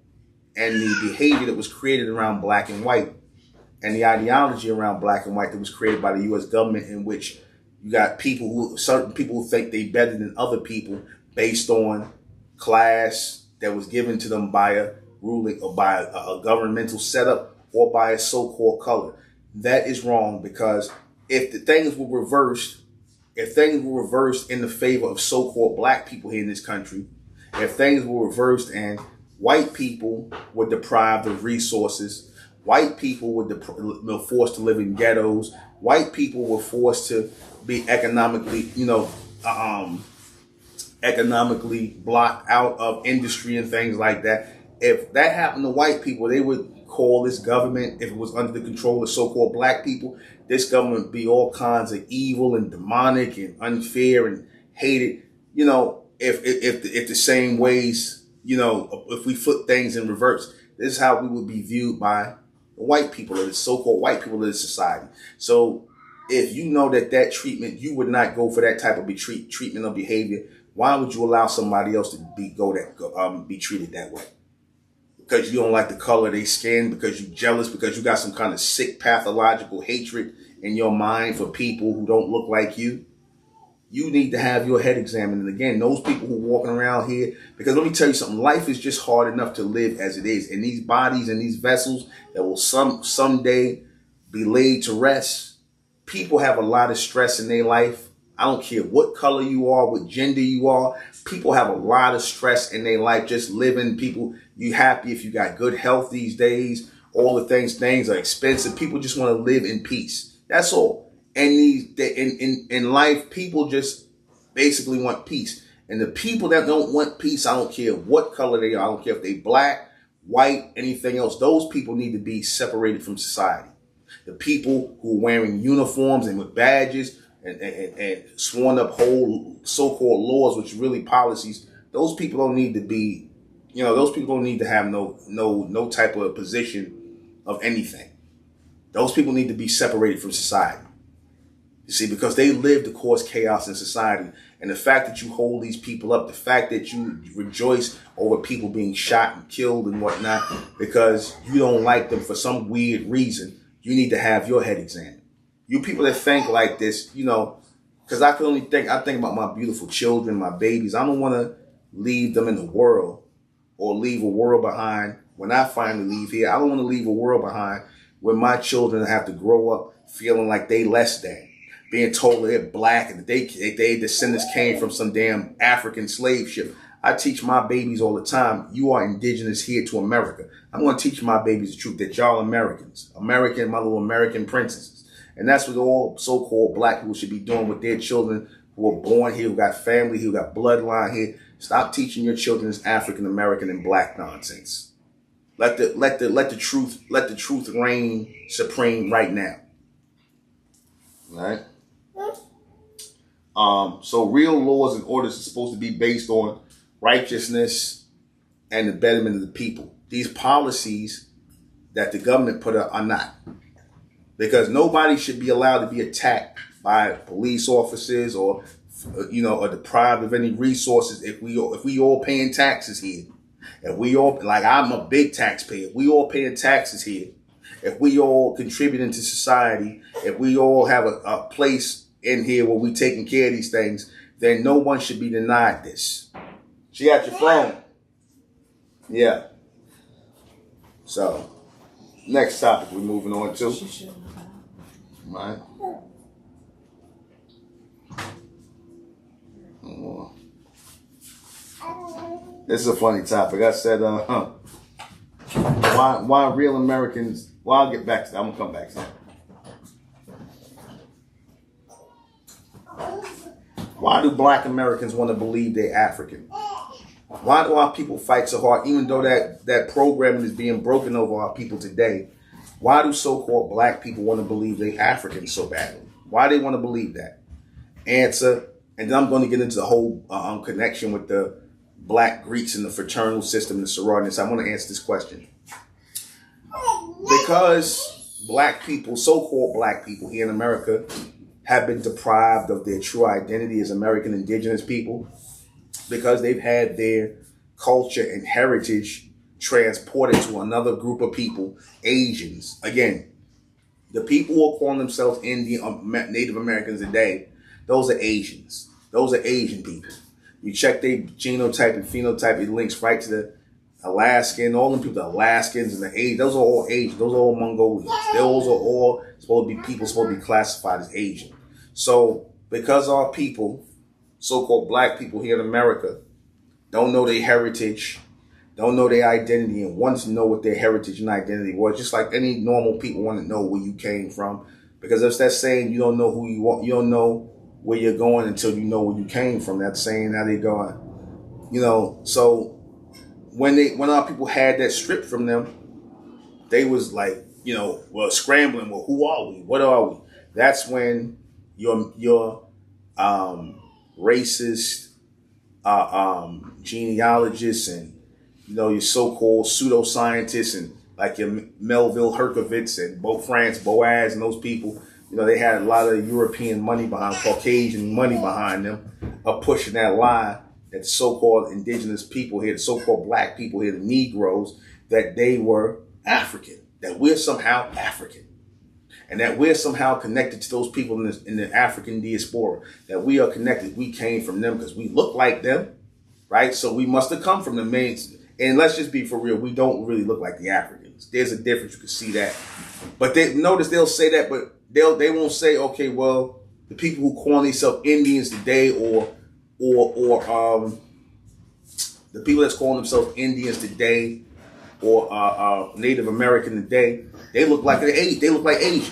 and the behavior that was created around black and white and the ideology around black and white that was created by the U.S. government, in which you got certain people who think they better than other people based on class that was given to them by a ruling or by a governmental setup or by a so-called color. That is wrong, because if the things were reversed, in the favor of so-called black people here in this country, if things were reversed and white people were deprived of resources, white people were forced to live in ghettos, white people were forced to be economically blocked out of industry and things like that. If that happened to white people, they would call this government, if it was under the control of so-called black people, this government would be all kinds of evil and demonic and unfair and hated. You know, if the same ways, you know, if we flip things in reverse, this is how we would be viewed by the white people, or the so-called white people of the society. So if you know that treatment, you would not go for that type of treatment or behavior, why would you allow somebody else to be treated that way? Because you don't like the color of their skin, because you're jealous, because you got some kind of sick pathological hatred in your mind for people who don't look like you. You need to have your head examined. And again, those people who are walking around here, because let me tell you something, life is just hard enough to live as it is. And these bodies and these vessels that will someday be laid to rest, people have a lot of stress in their life. I don't care what color you are, what gender you are. People have a lot of stress in their life just living. People, you happy if you got good health these days. All the things are expensive. People just want to live in peace. That's all. And in life, people just basically want peace. And the people that don't want peace, I don't care what color they are. I don't care if they black, white, anything else. Those people need to be separated from society. The people who are wearing uniforms and with badges and sworn up whole so-called laws, which are really policies, those people don't need to be, those people don't need to have no type of position of anything. Those people need to be separated from society. You see, because they live to cause chaos in society. And the fact that you hold these people up, the fact that you rejoice over people being shot and killed and whatnot, because you don't like them for some weird reason, you need to have your head examined. You people that think like this, because I think about my beautiful children, my babies. I don't want to leave them in the world or leave a world behind. When I finally leave here, I don't want to leave a world behind where my children have to grow up feeling like they less than, being told they're black and that they descendants came from some damn African slave ship. I teach my babies all the time, you are indigenous here to America. I'm going to teach my babies the truth that y'all Americans, my little American princesses. And that's what all so-called black people should be doing with their children who are born here, who got family, who got bloodline here. Stop teaching your children this African American and black nonsense. Let the truth reign supreme right now. All right. So real laws and orders are supposed to be based on righteousness and the betterment of the people. These policies that the government put up are not. Because nobody should be allowed to be attacked by police officers or deprived of any resources if we all paying taxes here. If we all, like I'm a big taxpayer, we all paying taxes here. If we all contributing to society, if we all have a place in here where we taking care of these things, then no one should be denied this. She got your phone. Yeah. So, next topic we're moving on to. Right. This is a funny topic. I said, why real Americans? Well, I'll get back to that. I'm gonna come back to that. Why do black Americans want to believe they're African? Why do our people fight so hard, even though that programming is being broken over our people today? Why do so-called black people want to believe they're African so badly? Why they want to believe that? Answer, and then I'm going to get into the whole connection with the Black Greeks and the fraternal system and the sororities. I want to answer this question. Because Black people, so-called Black people here in America, have been deprived of their true identity as American indigenous people, because they've had their culture and heritage transported to another group of people, Asians. Again, the people who are calling themselves Native Americans today, those are Asians. Those are Asian people. You check their genotype and phenotype, it links right to the Alaskan, all them people, the Alaskans and the Asians. Those are all Asians. Those are all Mongolians. Those are all supposed to be people supposed to be classified as Asian. So because our people, so-called Black people here in America, don't know their heritage, don't know their identity, and want to know what their heritage and identity was, just like any normal people want to know where you came from. Because if that's saying you don't know who you are, you don't know where you're going until you know where you came from. That's saying how they're going. You know, so when our people had that stripped from them, they was like, you know, well, scrambling. Well, who are we? What are we? That's when your racist genealogists and, you know, your so-called pseudoscientists and like your Melville Herkovitz and France Boaz and those people, you know, they had a lot of European money behind, Caucasian money behind them, of pushing that lie that the so-called indigenous people here, the so-called Black people here, the Negroes, that they were African, that we're somehow African, and that we're somehow connected to those people in the African diaspora, that we are connected. We came from them because we look like them, right? So we must have come from the main. And let's just be for real, we don't really look like the Africans. There's a difference. You can see that. But they'll say that, but they won't say, okay, well, the people who call themselves Indians today, or the people that's calling themselves Indians today, or Native American today, they look like Asians.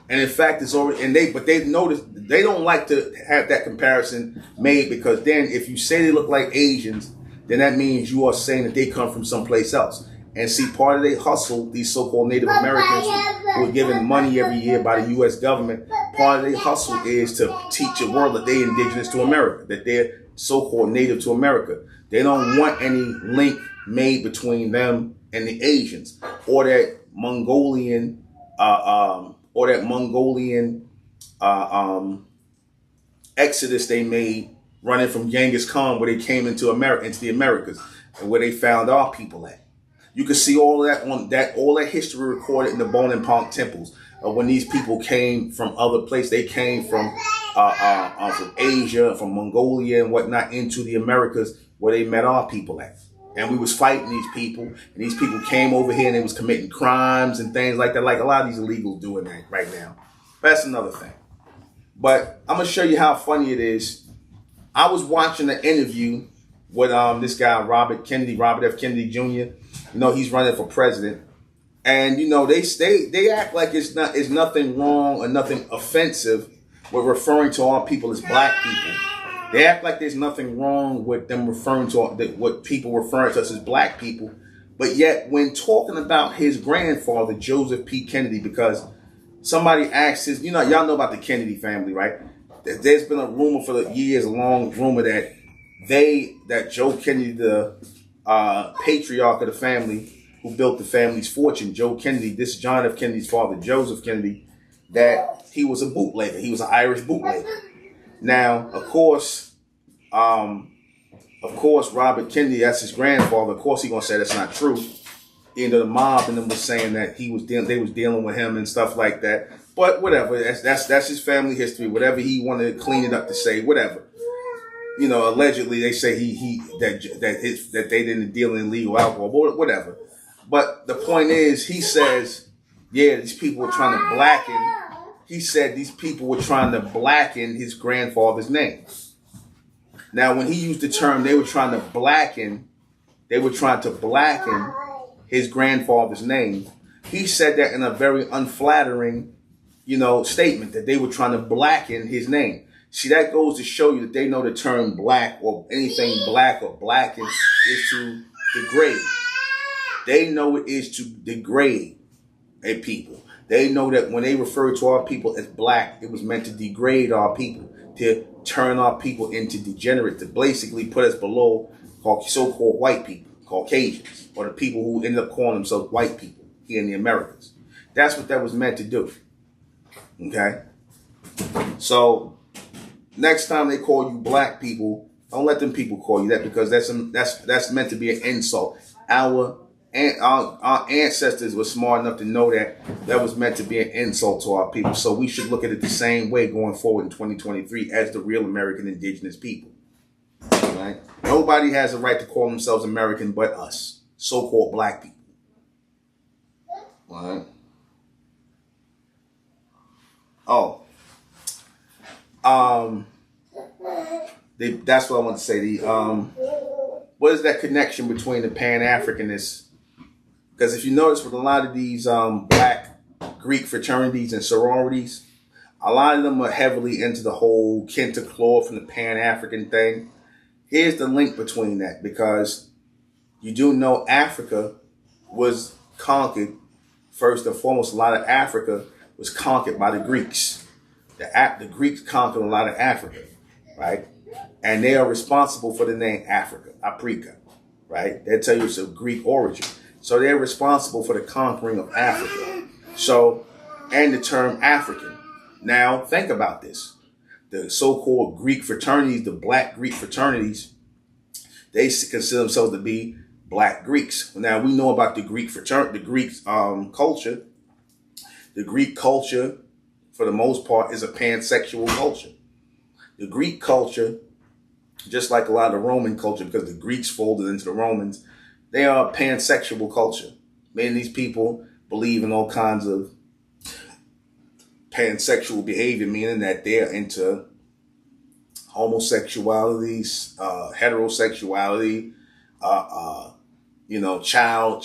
And in fact, it's already, but they notice they don't like to have that comparison made, because then if you say they look like Asians, then that means you are saying that they come from someplace else. And see, part of their hustle, these so-called Native Americans who are given money every year by the U.S. government, part of their hustle is to teach the world that they're indigenous to America, that they're so-called native to America. They don't want any link made between them and the Asians, or that Mongolian, exodus they made running from Genghis Khan, where they came into the Americas, and where they found our people at. You can see all of that all that history recorded in the Bone and Pong temples of when these people came from other places. They came from Asia, from Mongolia and whatnot, into the Americas, where they met our people at. And we was fighting these people, and these people came over here and they was committing crimes and things like that, like a lot of these illegals doing that right now. But that's another thing. But I'm gonna show you how funny it is. I was watching an interview with this guy Robert F. Kennedy Jr. You know, he's running for president, and you know they act like it's nothing wrong or nothing offensive with referring to our people as Black people. They act like there's nothing wrong with them referring to what people referring to us as Black people, but yet when talking about his grandfather Joseph P. Kennedy, because somebody asked y'all know about the Kennedy family, right? There's been a rumor for the years, a long rumor that Joe Kennedy, the patriarch of the family who built the family's fortune, Joe Kennedy, this is John F. Kennedy's father, Joseph Kennedy, that he was a bootlegger. He was an Irish bootlegger. Now, of course, Robert Kennedy, that's his grandfather. Of course, he's gonna say that's not true. Even though the mob and them was saying that they was dealing with him and stuff like that. But whatever, that's his family history. Whatever he wanted to clean it up to say, whatever. You know, allegedly they say that they didn't deal in illegal alcohol, whatever. But the point is, he says, yeah, these people were trying to blacken. He said these people were trying to blacken his grandfather's name. Now, when he used the term, they were trying to blacken his grandfather's name. He said that in a very unflattering, statement, that they were trying to blacken his name. See, that goes to show you that they know the term black or anything black or blacken is to degrade. They know it is to degrade a people. They know that when they refer to our people as black, it was meant to degrade our people, to turn our people into degenerates, to basically put us below so-called white people, Caucasians, or the people who ended up calling themselves white people here in the Americas. That's what that was meant to do. Okay? So next time they call you black people, don't let them people call you that, because that's meant to be an insult. Our ancestors were smart enough to know that was meant to be an insult to our people. So we should look at it the same way going forward in 2023 as the real American indigenous people. Right? Nobody has a right to call themselves American but us, so-called black people. All right? Oh. That's what I want to say. What is that connection between the Pan-Africanists? Because if you notice with a lot of these black Greek fraternities and sororities, a lot of them are heavily into the whole Kenta from the Pan-African thing. Here's the link between that, because you do know Africa was conquered. First and foremost, a lot of Africa was conquered by the Greeks. The Greeks conquered a lot of Africa, right? And they are responsible for the name Africa, Africa, right? They tell you it's of Greek origin. So they're responsible for the conquering of Africa. So, and the term African. Now, think about this. The so-called Greek fraternities, the black Greek fraternities, they consider themselves to be black Greeks. Now, we know about the Greek fraternity, the Greek culture. The Greek culture, for the most part, is a pansexual culture. The Greek culture, just like a lot of the Roman culture, because the Greeks folded into the Romans, they are a pansexual culture. Many of these people believe in all kinds of pansexual behavior, meaning that they're into homosexuality, heterosexuality,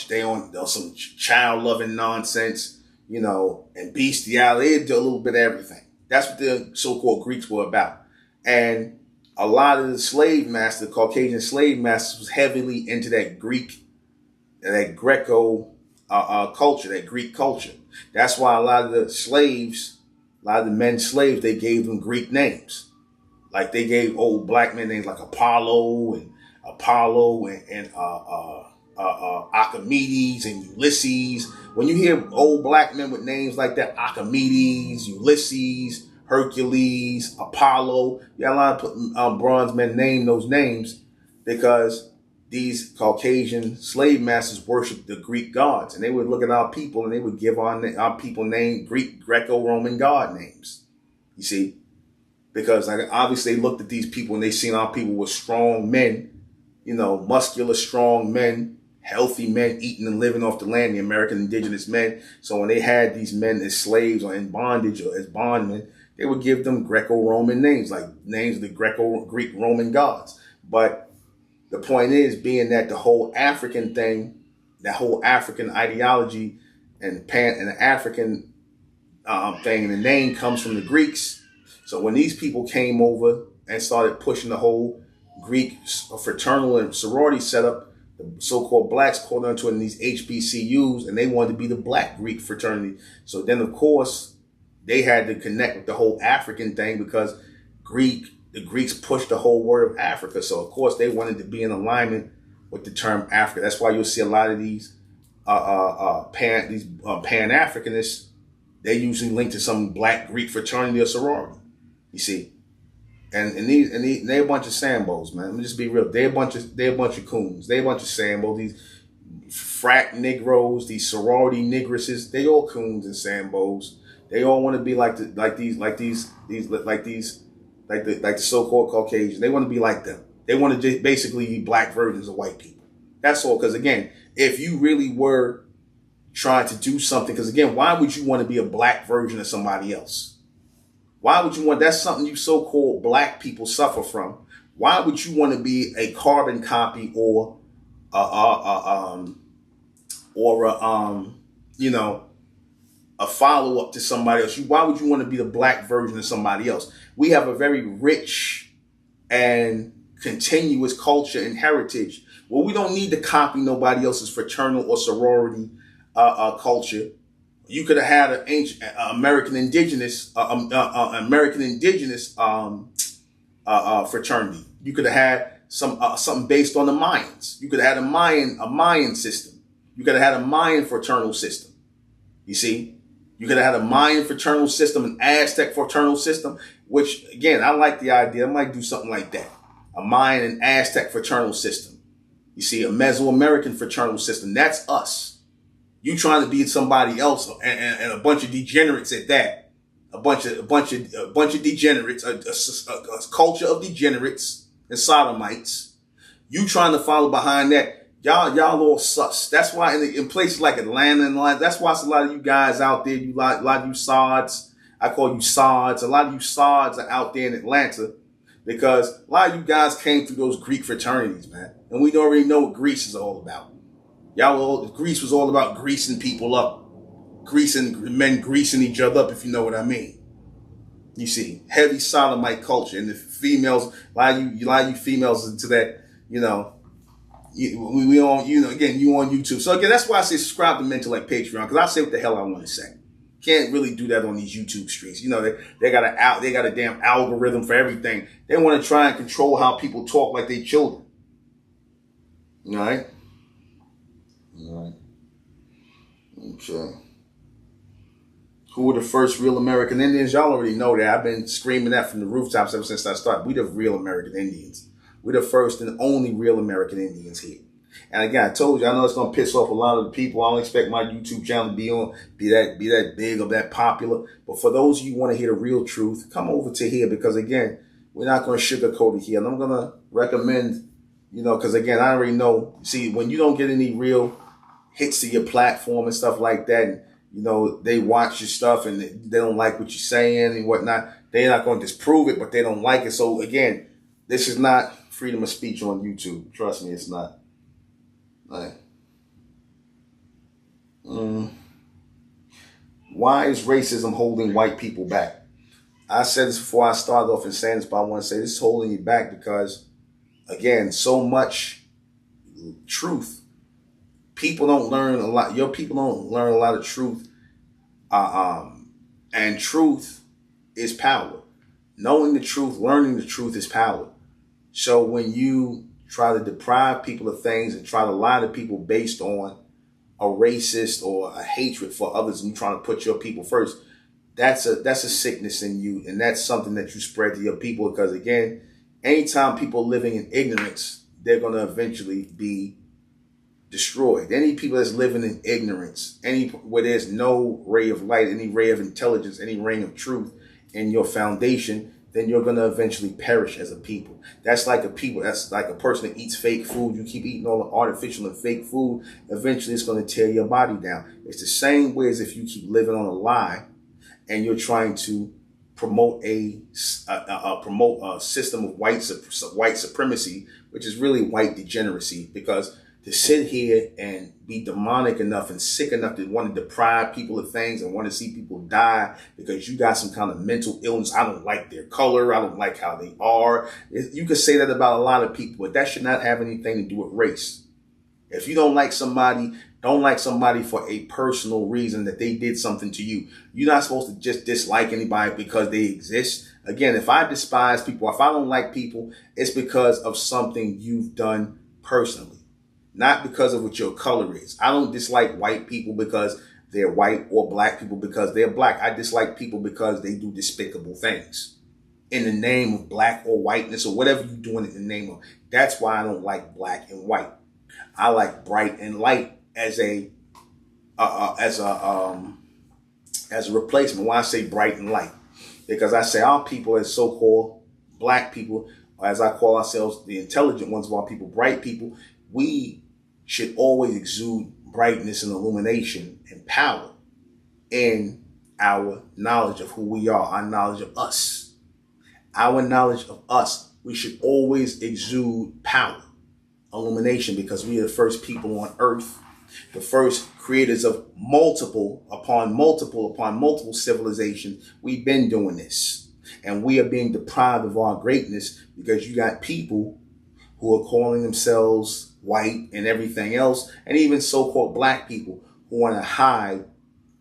they on some child loving nonsense, and bestiality. They do a little bit of everything. That's what the so-called Greeks were about. And a lot of the slave masters, the Caucasian slave masters, was heavily into that Greco culture, that Greek culture. That's why a lot of the men slaves, they gave them Greek names. Like they gave old black men names like Apollo and Archimedes and Ulysses. When you hear old black men with names like that, Archimedes, Ulysses, Hercules, Apollo, you got a lot of bronze men name those names because these Caucasian slave masters worshiped the Greek gods, and they would look at our people and they would give our people name Greek, Greco-Roman god names. You see, because obviously they looked at these people and they seen our people were strong men, muscular, strong men, healthy men eating and living off the land, the American indigenous men. So when they had these men as slaves or in bondage or as bondmen, they would give them Greco-Roman names, like names of the Greek Roman gods. But the point is, being that the whole African thing, that whole African ideology and the African thing, and the name comes from the Greeks. So when these people came over and started pushing the whole Greek fraternal and sorority setup, the so-called blacks called onto it in these HBCUs, and they wanted to be the black Greek fraternity. So then, of course, they had to connect with the whole African thing because the Greeks pushed the whole word of Africa. So, of course, they wanted to be in alignment with the term Africa. That's why you'll see a lot of these Pan-Africanists, they usually link to some black Greek fraternity or sorority. You see, and they're a bunch of Sambos, man. Let me just be real. They're a bunch of coons. They're a bunch of Sambos. These frat Negroes, these sorority Negresses, they all coons and Sambos. They all want to be like the so-called Caucasians. They want to be like them. They want to basically be black versions of white people. That's all. Because again, if you really were trying to do something, because again, why would you want to be a black version of somebody else? Why would you want? That's something you so-called black people suffer from. Why would you want to be a carbon copy or a follow-up to somebody else? Why would you want to be the black version of somebody else? We have a very rich and continuous culture and heritage. Well, we don't need to copy nobody else's fraternal or sorority culture. You could have had an ancient American Indigenous fraternity. You could have had something based on the Mayans. You could have had a Mayan system. You could have had a Mayan fraternal system. You see, you could have had a Mayan fraternal system, an Aztec fraternal system. Which again, I like the idea. I might do something like that: a Mayan and Aztec fraternal system. You see, a Mesoamerican fraternal system. That's us. You trying to be somebody else and a bunch of degenerates at that. A bunch of degenerates, a culture of degenerates and sodomites. You trying to follow behind that. Y'all all sus. That's why in places like Atlanta and that's why it's a lot of you guys out there, a lot of you sods. I call you sods. A lot of you sods are out there in Atlanta because a lot of you guys came through those Greek fraternities, man. And we already know what Greece is all about. Greece was all about greasing people up. Men greasing each other up, if you know what I mean. You see, heavy sodomite culture. And the females, a lot of you females into that, we on, again, you on YouTube. So again, that's why I say subscribe to MENTELLECT Patreon, because I say what the hell I want to say. Can't really do that on these YouTube streets. They got a damn algorithm for everything. They want to try and control how people talk like they children. All right? All right. Okay. Who were the first real American Indians? Y'all already know that. I've been screaming that from the rooftops ever since I started. We the real American Indians. We're the first and only real American Indians here. And again, I told you, I know it's gonna piss off a lot of the people. I don't expect my YouTube channel to be that big or that popular. But for those of you who want to hear the real truth, come over to here, because again, we're not gonna sugarcoat it here. And I'm gonna recommend, because again, I already know. See, when you don't get any real hits to your platform and stuff like that, and they watch your stuff and they don't like what you're saying and whatnot, they're not going to disprove it, but they don't like it. So again, this is not freedom of speech on YouTube. Trust me, it's not. Why is racism holding white people back? I said this before I started off in saying this, but I want to say this is holding you back because, again, so much truth. People don't learn a lot. Your people don't learn a lot of truth. And truth is power. Knowing the truth, learning the truth is power. So when you try to deprive people of things and try to lie to people based on a racist or a hatred for others, and you trying to put your people first, that's a sickness in you. And that's something that you spread to your people. Because again, anytime people living in ignorance, they're going to eventually be destroyed. Any people that's living in ignorance, where there's no ray of light, any ray of intelligence, any ray of truth in your foundation, then you're going to eventually perish as a people. That's like a person that eats fake food. You keep eating all the artificial and fake food, eventually it's going to tear your body down. It's the same way as if you keep living on a lie and you're trying to promote a system of white supremacy, which is really white degeneracy, because to sit here and be demonic enough and sick enough to want to deprive people of things and want to see people die because you got some kind of mental illness. I don't like their color. I don't like how they are. You could say that about a lot of people, but that should not have anything to do with race. If you don't like somebody for a personal reason that they did something to you. You're not supposed to just dislike anybody because they exist. Again, if I despise people, if I don't like people, it's because of something you've done personally. Not because of what your color is. I don't dislike white people because they're white or black people because they're black. I dislike people because they do despicable things in the name of black or whiteness or whatever you're doing in the name of. That's why I don't like black and white. I like bright and light as a replacement. Why I say bright and light? Because I say our people as so-called black people, or as I call ourselves, the intelligent ones of our people, bright people, we should always exude brightness and illumination and power in our knowledge of who we are, our knowledge of us. Our knowledge of us, we should always exude power, illumination, because we are the first people on earth, the first creators of multiple civilizations. We've been doing this, and we are being deprived of our greatness because you got people who are calling themselves white and everything else, and even so-called black people who want to hide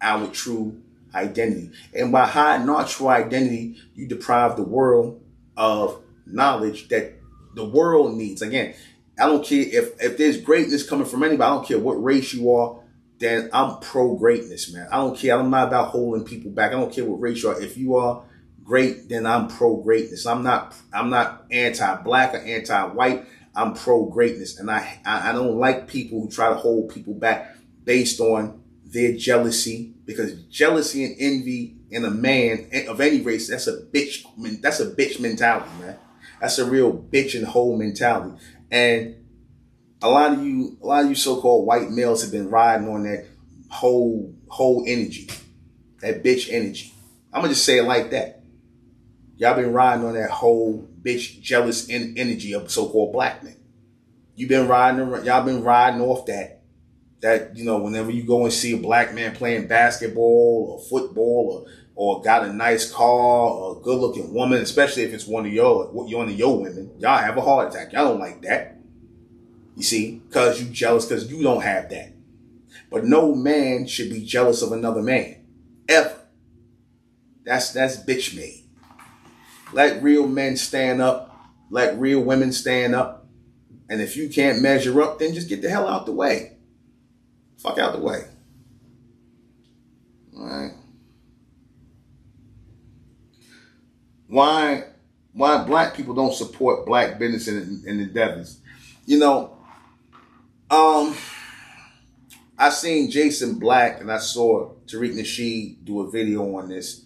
our true identity. And by hiding our true identity, you deprive the world of knowledge that the world needs. Again, I don't care if there's greatness coming from anybody. I don't care what race you are. Then I'm pro greatness, man. I don't care. I'm not about holding people back. I don't care what race you are. If you are great, then I'm pro greatness. I'm not anti-black or anti-white. I'm pro greatness, and I don't like people who try to hold people back based on their jealousy, because jealousy and envy in a man of any race, that's a bitch. That's a bitch mentality, man. That's a real bitch and hoe mentality. And a lot of you so-called white males have been riding on that whole energy, that bitch energy. I'm gonna just say it like that. Y'all been riding on that whole bitch jealous energy of so-called black men. Y'all been riding off that, whenever you go and see a black man playing basketball or football or got a nice car or a good looking woman, especially if it's one of your women, y'all have a heart attack. Y'all don't like that. You see, because you jealous because you don't have that. But no man should be jealous of another man. Ever. That's bitch made. Let real men stand up. Let real women stand up. And if you can't measure up, then just get the hell out the way. Fuck out the way. All right. Why black people don't support black business and endeavors? I seen Jason Black and I saw Tariq Nasheed do a video on this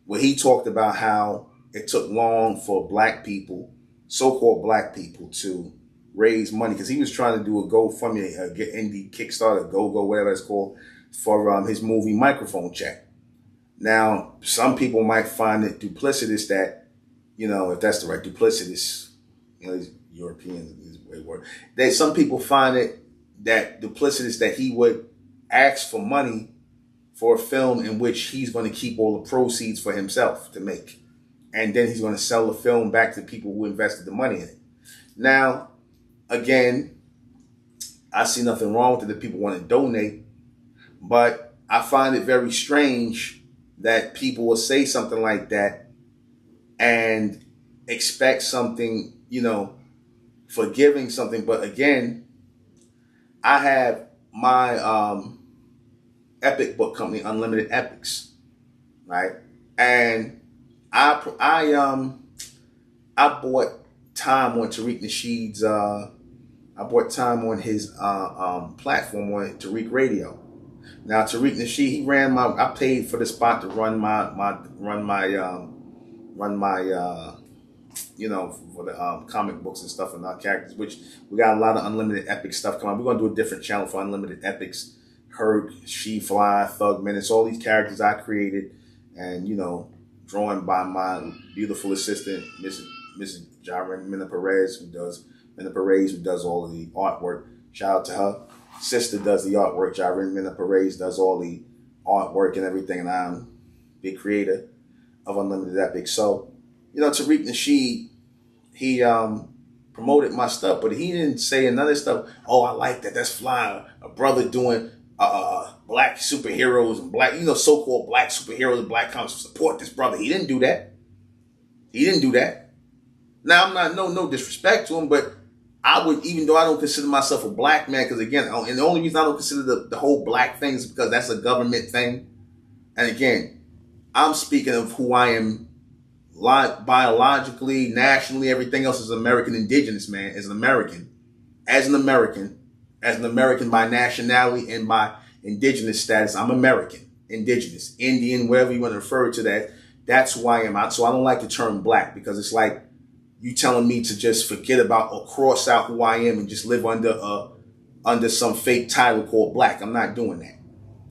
where he talked about how it took long for black people, so-called black people, to raise money, because he was trying to do a GoFundMe, get indie Kickstarter, go, whatever it's called, for his movie Microphone Check. Now, some people might find it duplicitous that, if that's the right duplicitous, European is the way word. That some people find it that duplicitous that he would ask for money for a film in which he's going to keep all the proceeds for himself to make. And then he's going to sell the film back to people who invested the money in it. Now, again, I see nothing wrong with it if people want to donate, but I find it very strange that people will say something like that and expect something, for giving something. But again, I have my epic book company, Unlimited Epics, right? And I bought time on Tariq Nasheed's. I bought time on his platform on Tariq Radio. Now Tariq Nasheed, he ran I paid for the spot to run my for the comic books and stuff and our characters, which we got a lot of Unlimited Epic stuff coming. We're gonna do a different channel for Unlimited Epics. Herc, She Fly, Thug Menace, all these characters I created, and drawn by my beautiful assistant, Mrs. Jaren Mina Perez, who does all of the artwork. Shout out to her. Sister does the artwork. Jaren Mina Perez does all the artwork and everything, and I'm the creator of Unlimited Epic. So, Tariq Nasheed, he promoted my stuff, but he didn't say another stuff. Oh, I like that. That's fly. A brother doing black superheroes and black, so-called black superheroes and black comics. Support this brother. He didn't do that. Now, I'm not no disrespect to him, but I would, even though I don't consider myself a black man, because again, and the only reason I don't consider the whole black thing is because that's a government thing. And again, I'm speaking of who I am biologically, nationally, everything else is American Indigenous, man, as an American by nationality and by Indigenous status. I'm American, Indigenous, Indian, whatever you want to refer to that. That's who I am. So I don't like the term black, because it's like you telling me to just forget about or cross out who I am and just live under some fake title called black. I'm not doing that.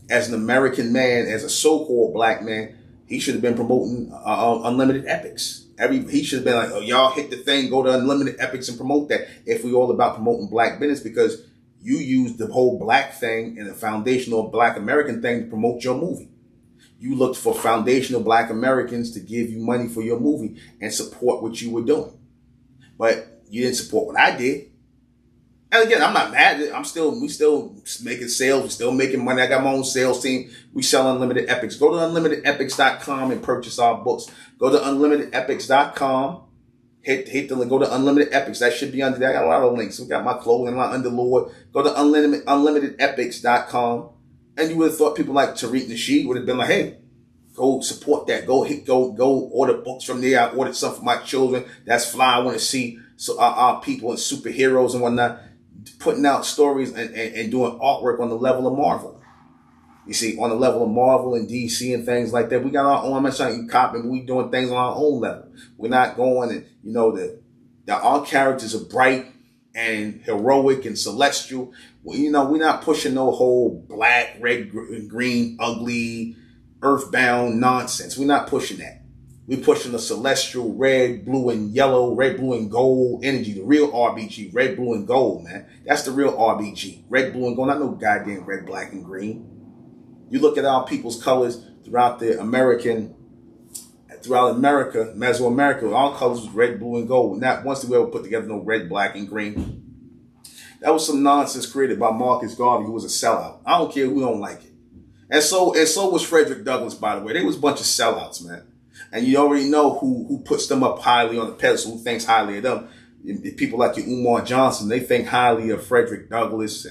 As an American man, as a so-called black man, he should have been promoting Unlimited Epics. He should have been like, oh, y'all hit the thing, go to Unlimited Epics and promote that. If we all about promoting black business, because you use the whole black thing and the foundational black American thing to promote your movie. You looked for foundational black Americans to give you money for your movie and support what you were doing. But you didn't support what I did. And again, I'm not mad at it. We still making sales. We still making money. I got my own sales team. We sell unlimited epics. Go to unlimitedepics.com and purchase our books. Go to unlimitedepics.com. Hit the link. Go to Unlimited Epics. That should be under there. I got a lot of links. We got my clothing line under Lord. Go to unlimitedepics.com. And you would have thought people like Tariq Nasheed would have been like, hey, go support that. Go order books from there. I ordered some for my children. That's fly. I want to see our people and superheroes and whatnot putting out stories and doing artwork on the level of Marvel. You see, on the level of Marvel and DC and things like that. We got our own. I'm not saying copying, but we doing things on our own level. We're not going and, our characters are bright and heroic and celestial. Well, we're not pushing no whole black, red, green, ugly, earthbound nonsense. We're not pushing that. We're pushing the celestial red, blue, and yellow, red, blue, and gold energy. The real RBG, red, blue, and gold, man. That's the real RBG. Red, blue, and gold. Not no goddamn red, black, and green. You look at our people's colors throughout America, Mesoamerica, all colors was red, blue, and gold. Not once did we ever put together no red, black, and green. That was some nonsense created by Marcus Garvey, who was a sellout. I don't care who don't like it. And so was Frederick Douglass, by the way. They was a bunch of sellouts, man. And you already know who puts them up highly on the pedestal, who thinks highly of them. People like your Umar Johnson, they think highly of Frederick Douglass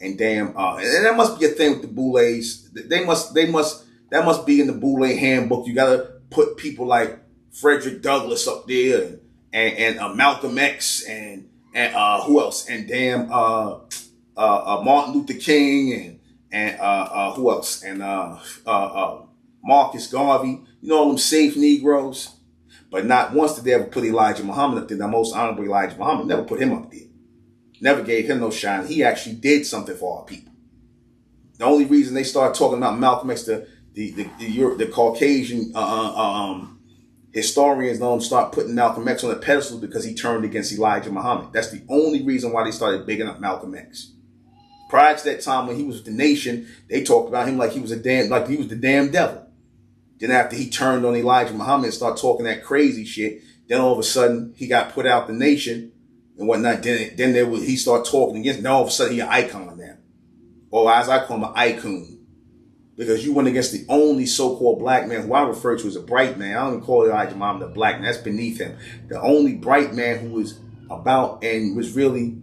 and damn, and that must be a thing with the Boulets. That must be in the Boulay handbook. You gotta put people like Frederick Douglass up there and Malcolm X and who else? And damn, Martin Luther King and who else? And Marcus Garvey. All them safe Negroes. But not once did they ever put Elijah Muhammad up there. The most honorable Elijah Muhammad, never put him up there. Never gave him no shine. He actually did something for our people. The only reason they started talking about Malcolm X, the Caucasian historians don't start putting Malcolm X on the pedestal because he turned against Elijah Muhammad. That's the only reason why they started bigging up Malcolm X. Prior to that time when he was with the nation, they talked about him like he was the damn devil. Then after he turned on Elijah Muhammad and started talking that crazy shit, then all of a sudden he got put out the nation and whatnot. Then he started talking against, and all of a sudden he an icon now. Or as I call him, an icon. Because you went against the only so-called black man who I refer to as a bright man. I don't even call Elijah Muhammad a black man. That's beneath him. The only bright man who was about and was really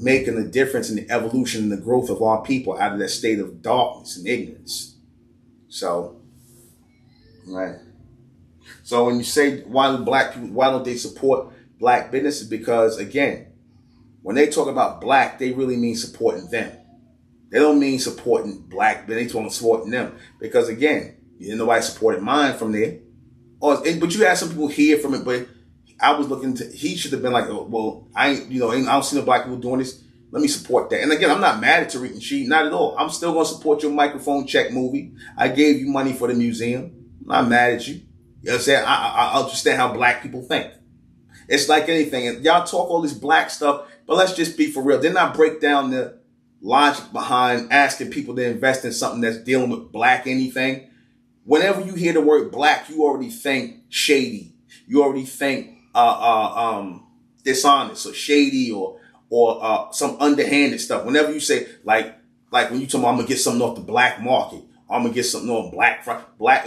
making a difference in the evolution and the growth of our people out of that state of darkness and ignorance. So, right. So when you say why don't they support black businesses? Because again, when they talk about black, they really mean supporting them. They don't mean supporting black, but they talking supporting them. Because again, nobody supported mine from there. But you had some people hear from it, but I was looking to, he should have been like, oh, well, I don't see no black people doing this. Let me support that. And again, I'm not mad at Tariq Nasheed, not at all. I'm still going to support your microphone check movie. I gave you money for the museum. I'm not mad at you. You know what I'm saying? I understand how black people think. It's like anything. And y'all talk all this black stuff, but let's just be for real. Then I break down the logic behind asking people to invest in something that's dealing with black anything. Whenever you hear the word black, you already think shady. You already think dishonest or shady or some underhanded stuff. Whenever you say like when you tell me I'm gonna get something off the black market, I'm gonna get something on black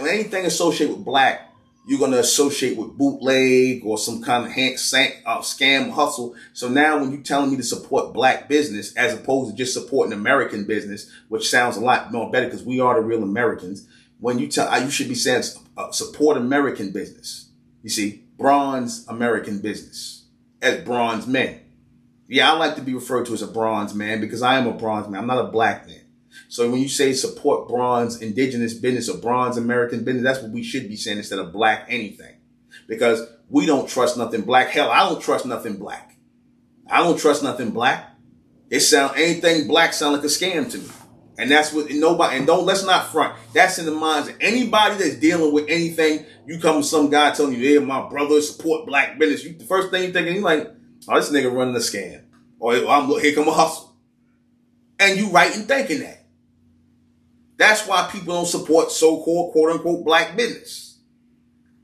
anything associated with black, you're gonna associate with bootleg or some kind of scam hustle. So now when you're telling me to support black business as opposed to just supporting American business, which sounds a lot more better because we are the real Americans. When you should be saying support American business. You see, bronze American business as bronze men. Yeah, I like to be referred to as a bronze man because I am a bronze man. I'm not a black man. So when you say support bronze indigenous business or bronze American business, that's what we should be saying instead of black anything. Because we don't trust nothing black. Hell, I don't trust nothing black. I don't trust nothing black. Anything black sound like a scam to me. And that's what let's not front. That's in the minds of anybody that's dealing with anything. You come to some guy telling you, yeah, my brother support black business. The first thing you're thinking, you're like, oh, this nigga running a scam. Or here come a hustle. And you right in thinking that. That's why people don't support so-called quote-unquote black business.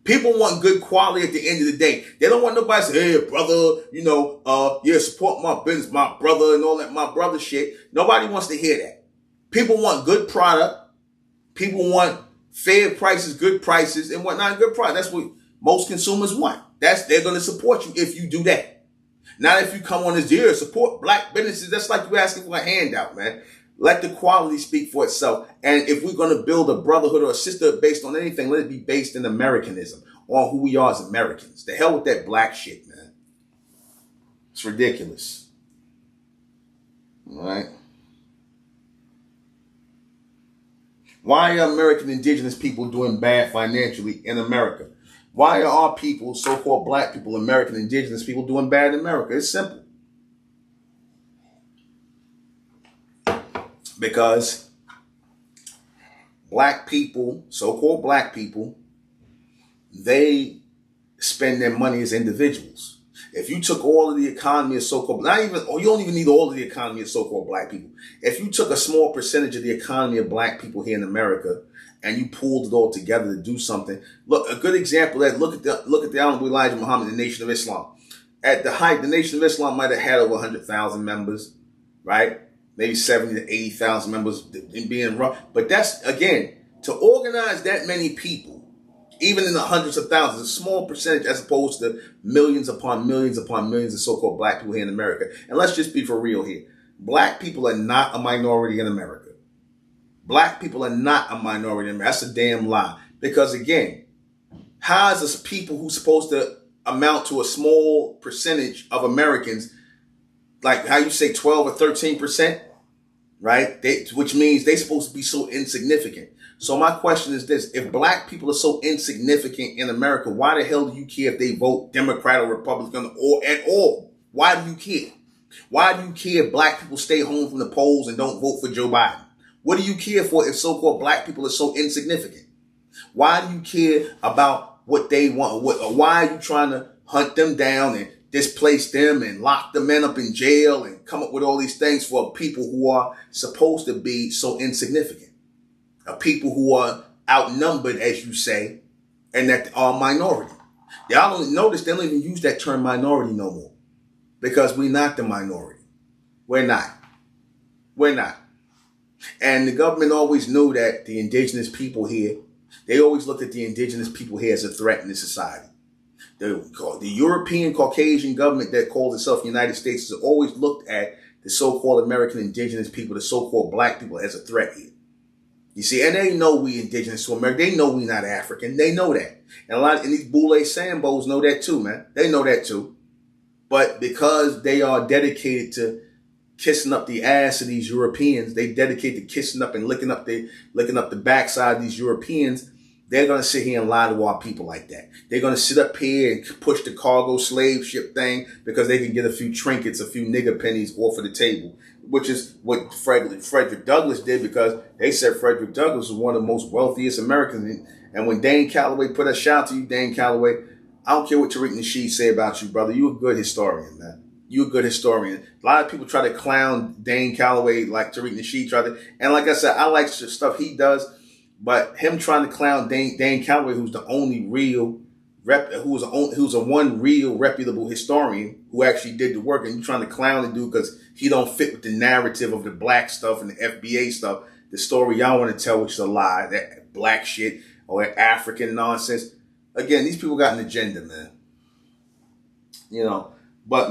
People want good quality at the end of the day. They don't want nobody to say, hey, brother, yeah, support my business, my brother, and all that, my brother shit. Nobody wants to hear that. People want good product. People want fair prices, good prices, and whatnot, good price. That's what most consumers want. They're going to support you if you do that. Not if you come on this year, support black businesses. That's like you asking for a handout, man. Let the quality speak for itself. And if we're going to build a brotherhood or a sisterhood based on anything, let it be based in Americanism, on who we are as Americans. The hell with that black shit, man. It's ridiculous. All right. Why are American indigenous people doing bad financially in America? Why are our people, so-called black people, American indigenous people, doing bad in America? It's simple. Because black people, so-called black people, they spend their money as individuals. If you took all of the economy of so-called, you don't even need all of the economy of so-called black people. If you took a small percentage of the economy of black people here in America and you pulled it all together to do something, look, a good example of that, look at the Honorable Elijah Muhammad, the Nation of Islam. At the height, the Nation of Islam might have had over 100,000 members, right? Maybe 70 to 80,000 members in being rough. But that's, again, to organize that many people, even in the hundreds of thousands, a small percentage as opposed to millions upon millions upon millions of so-called black people here in America. And let's just be for real here. Black people are not a minority in America. Black people are not a minority in America. That's a damn lie. Because again, how is this people who's supposed to amount to a small percentage of Americans, like how you say 12 or 13%, right? Which means they're supposed to be so insignificant. So my question is this: if black people are so insignificant in America, why the hell do you care if they vote Democrat or Republican or at all? Why do you care? Why do you care if black people stay home from the polls and don't vote for Joe Biden? What do you care for if so-called black people are so insignificant? Why do you care about what they want? Why are you trying to hunt them down and displace them and lock the men up in jail and come up with all these things for people who are supposed to be so insignificant? People who are outnumbered, as you say, and that are minority. Y'all don't notice they don't even use that term minority no more. Because we're not the minority. We're not. We're not. And the government always knew that the indigenous people here, they always looked at the indigenous people here as a threat in the society. The European Caucasian government that calls itself the United States has always looked at the so-called American indigenous people, the so-called black people, as a threat here. You see, and they know we indigenous to America. They know we not African. They know that. And these Boule Sambos know that too, man. They know that too. But because they are dedicated to kissing up the ass of these Europeans, they dedicate to kissing up and licking up the backside of these Europeans, they're going to sit here and lie to our people like that. They're going to sit up here and push the cargo slave ship thing because they can get a few trinkets, a few nigger pennies off of the table, which is what Frederick Douglass did, because they said Frederick Douglass was one of the most wealthiest Americans. And when Dane Calloway put a shout to you, Dane Calloway, I don't care what Tariq Nasheed say about you, brother. You a good historian, man. You a good historian. A lot of people try to clown Dane Calloway like Tariq Nasheed tried to. And like I said, I like the stuff he does. But him trying to clown Dane Calloway, who's the only real who's a one real reputable historian who actually did the work, and you trying to clown the dude because he don't fit with the narrative of the black stuff and the FBA stuff, the story y'all want to tell, which is a lie, that black shit or that African nonsense. Again, these people got an agenda, man. But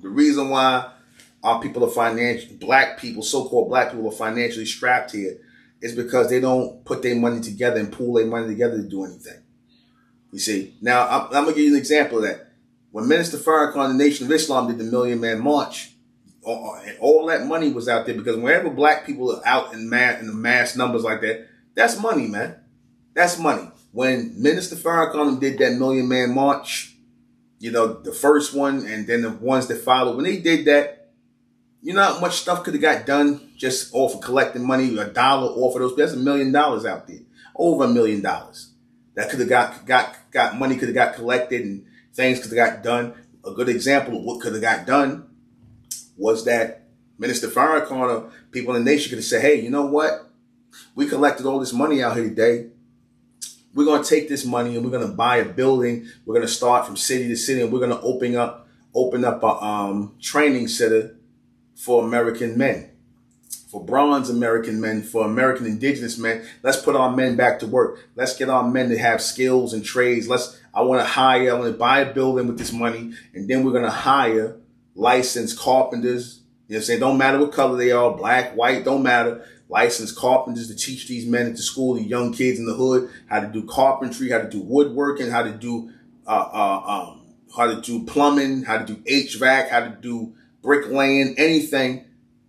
the reason why our people are so-called black people are financially strapped here is because they don't put their money together and pool their money together to do anything. You see? Now, I'm going to give you an example of that. When Minister Farrakhan, the Nation of Islam, did the Million Man March, and all that money was out there, because whenever black people are out in the mass numbers like that, that's money, man. That's money. When Minister Farrakhan did that Million Man March, the first one and then the ones that followed, when they did that, you know how much stuff could have got done just off of collecting money, $1 off of those? That's $1 million out there. Over $1 million. That could have got money could have got collected and things could have got done. A good example of what could have got done was that Minister Farrakhan or people in the nation could have said, hey, you know what? We collected all this money out here today. We're going to take this money and we're going to buy a building. We're going to start from city to city, and we're going to open up a training center for American men, for bronze American men, for American indigenous men. Let's put our men back to work. Let's get our men to have skills and trades. I want to buy a building with this money, and then we're going to hire licensed carpenters. You know what I'm saying? Don't matter what color they are, black, white, don't matter. Licensed carpenters to teach these men at the school, the young kids in the hood, how to do carpentry, how to do woodworking, how to do plumbing, how to do HVAC, how to do bricklaying, anything.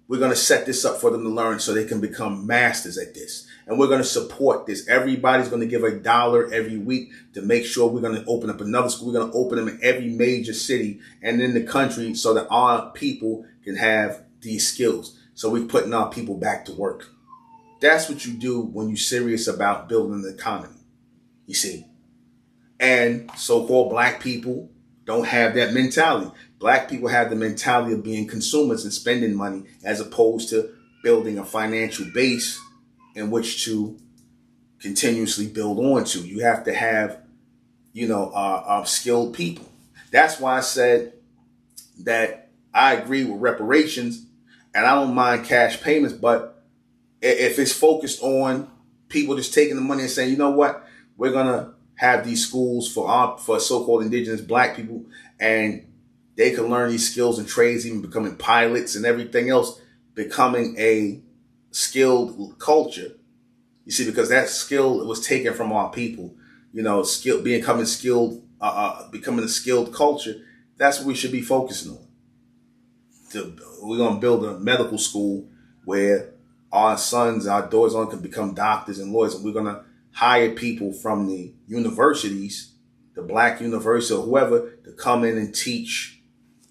We're going to set this up for them to learn so they can become masters at this. And we're going to support this. Everybody's going to give $1 every week to make sure we're going to open up another school. We're going to open them in every major city and in the country so that our people can have these skills. So we're putting our people back to work. That's what you do when you're serious about building the economy, you see. And so-called black people don't have that mentality. Black people have the mentality of being consumers and spending money as opposed to building a financial base in which to continuously build onto. You have to have, skilled people. That's why I said that I agree with reparations and I don't mind cash payments, but if it's focused on people just taking the money and saying, you know what, we're going to have these schools for so-called indigenous black people, and they can learn these skills and trades, even becoming pilots and everything else, becoming a skilled culture. You see, because that skill was taken from our people, becoming a skilled culture. That's what we should be focusing on. We're going to build a medical school where our sons, our daughters can become doctors and lawyers. And we're going to hire people from the universities, the black university or whoever, to come in and teach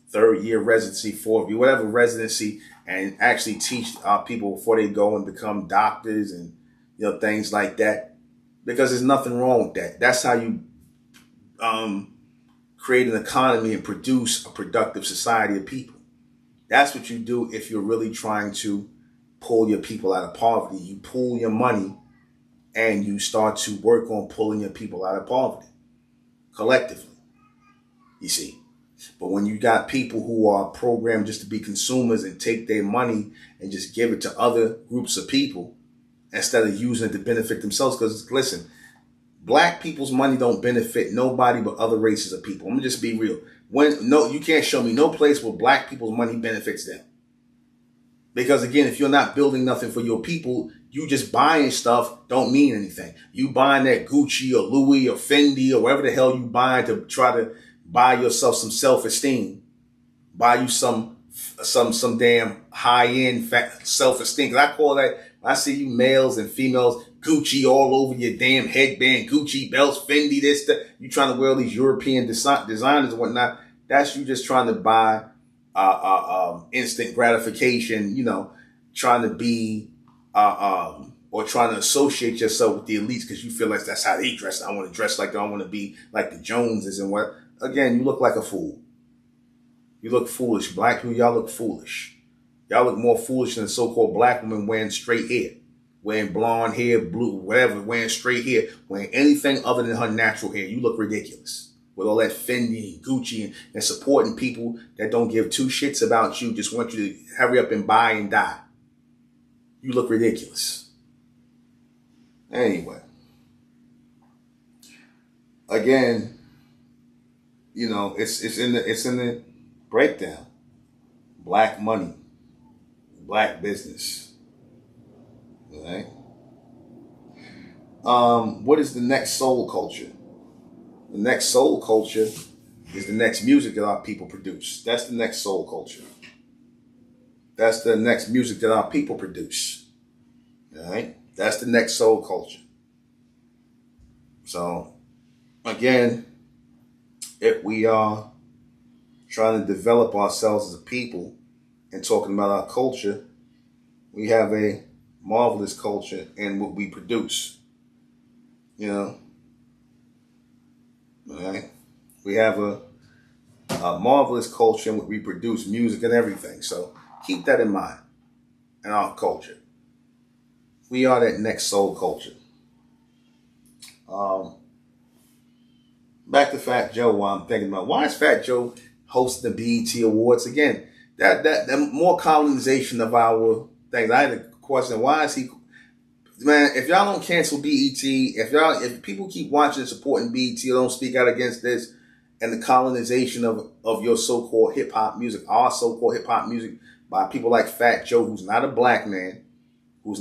third-year residency, fourth-year, whatever residency, and actually teach our people before they go and become doctors and things like that. Because there's nothing wrong with that. That's how you create an economy and produce a productive society of people. That's what you do if you're really trying to pull your people out of poverty. You pull your money and you start to work on pulling your people out of poverty collectively, you see. But when you got people who are programmed just to be consumers and take their money and just give it to other groups of people instead of using it to benefit themselves, because listen, black people's money don't benefit nobody but other races of people. I'm gonna just be real. You can't show me no place where black people's money benefits them. Because again, if you're not building nothing for your people, you just buying stuff don't mean anything. You buying that Gucci or Louis or Fendi or whatever the hell you buying to try to buy yourself some self-esteem, buy you some damn high-end self-esteem. Because I call that, when I see you males and females, Gucci all over your damn headband, Gucci belts, Fendi, this, that. You trying to wear all these European designers and whatnot. That's you just trying to buy instant gratification, trying to be or trying to associate yourself with the elites because you feel like that's how they dress. I want to dress like them. I want to be like the Joneses and what. Again, you look like a fool. You look foolish. Black people, y'all look foolish. Y'all look more foolish than so-called black women wearing straight hair, wearing blonde hair, blue, whatever, wearing straight hair, wearing anything other than her natural hair. You look ridiculous. With all that Fendi and Gucci and supporting people that don't give two shits about you, just want you to hurry up and buy and die. You look ridiculous. Anyway. Again, it's in the breakdown. Black money. Black business. All right. What is the next soul culture? The next soul culture is the next music that our people produce. That's the next soul culture. That's the next music that our people produce. All right? That's the next soul culture. So, again, if we are trying to develop ourselves as a people and talking about our culture, we have a marvelous culture in what we produce. All right. We have a marvelous culture in what we produce, music and everything. So keep that in mind in our culture. we are that next soul culture. Back to Fat Joe. While I'm thinking about why is Fat Joe hosting the BET Awards again? That more colonization of our things. I had a question: why is he? Man, if y'all don't cancel BET, if people keep watching and supporting BET, don't speak out against this and the colonization of your so-called hip hop music, our so-called hip hop music by people like Fat Joe, who's not a black man, who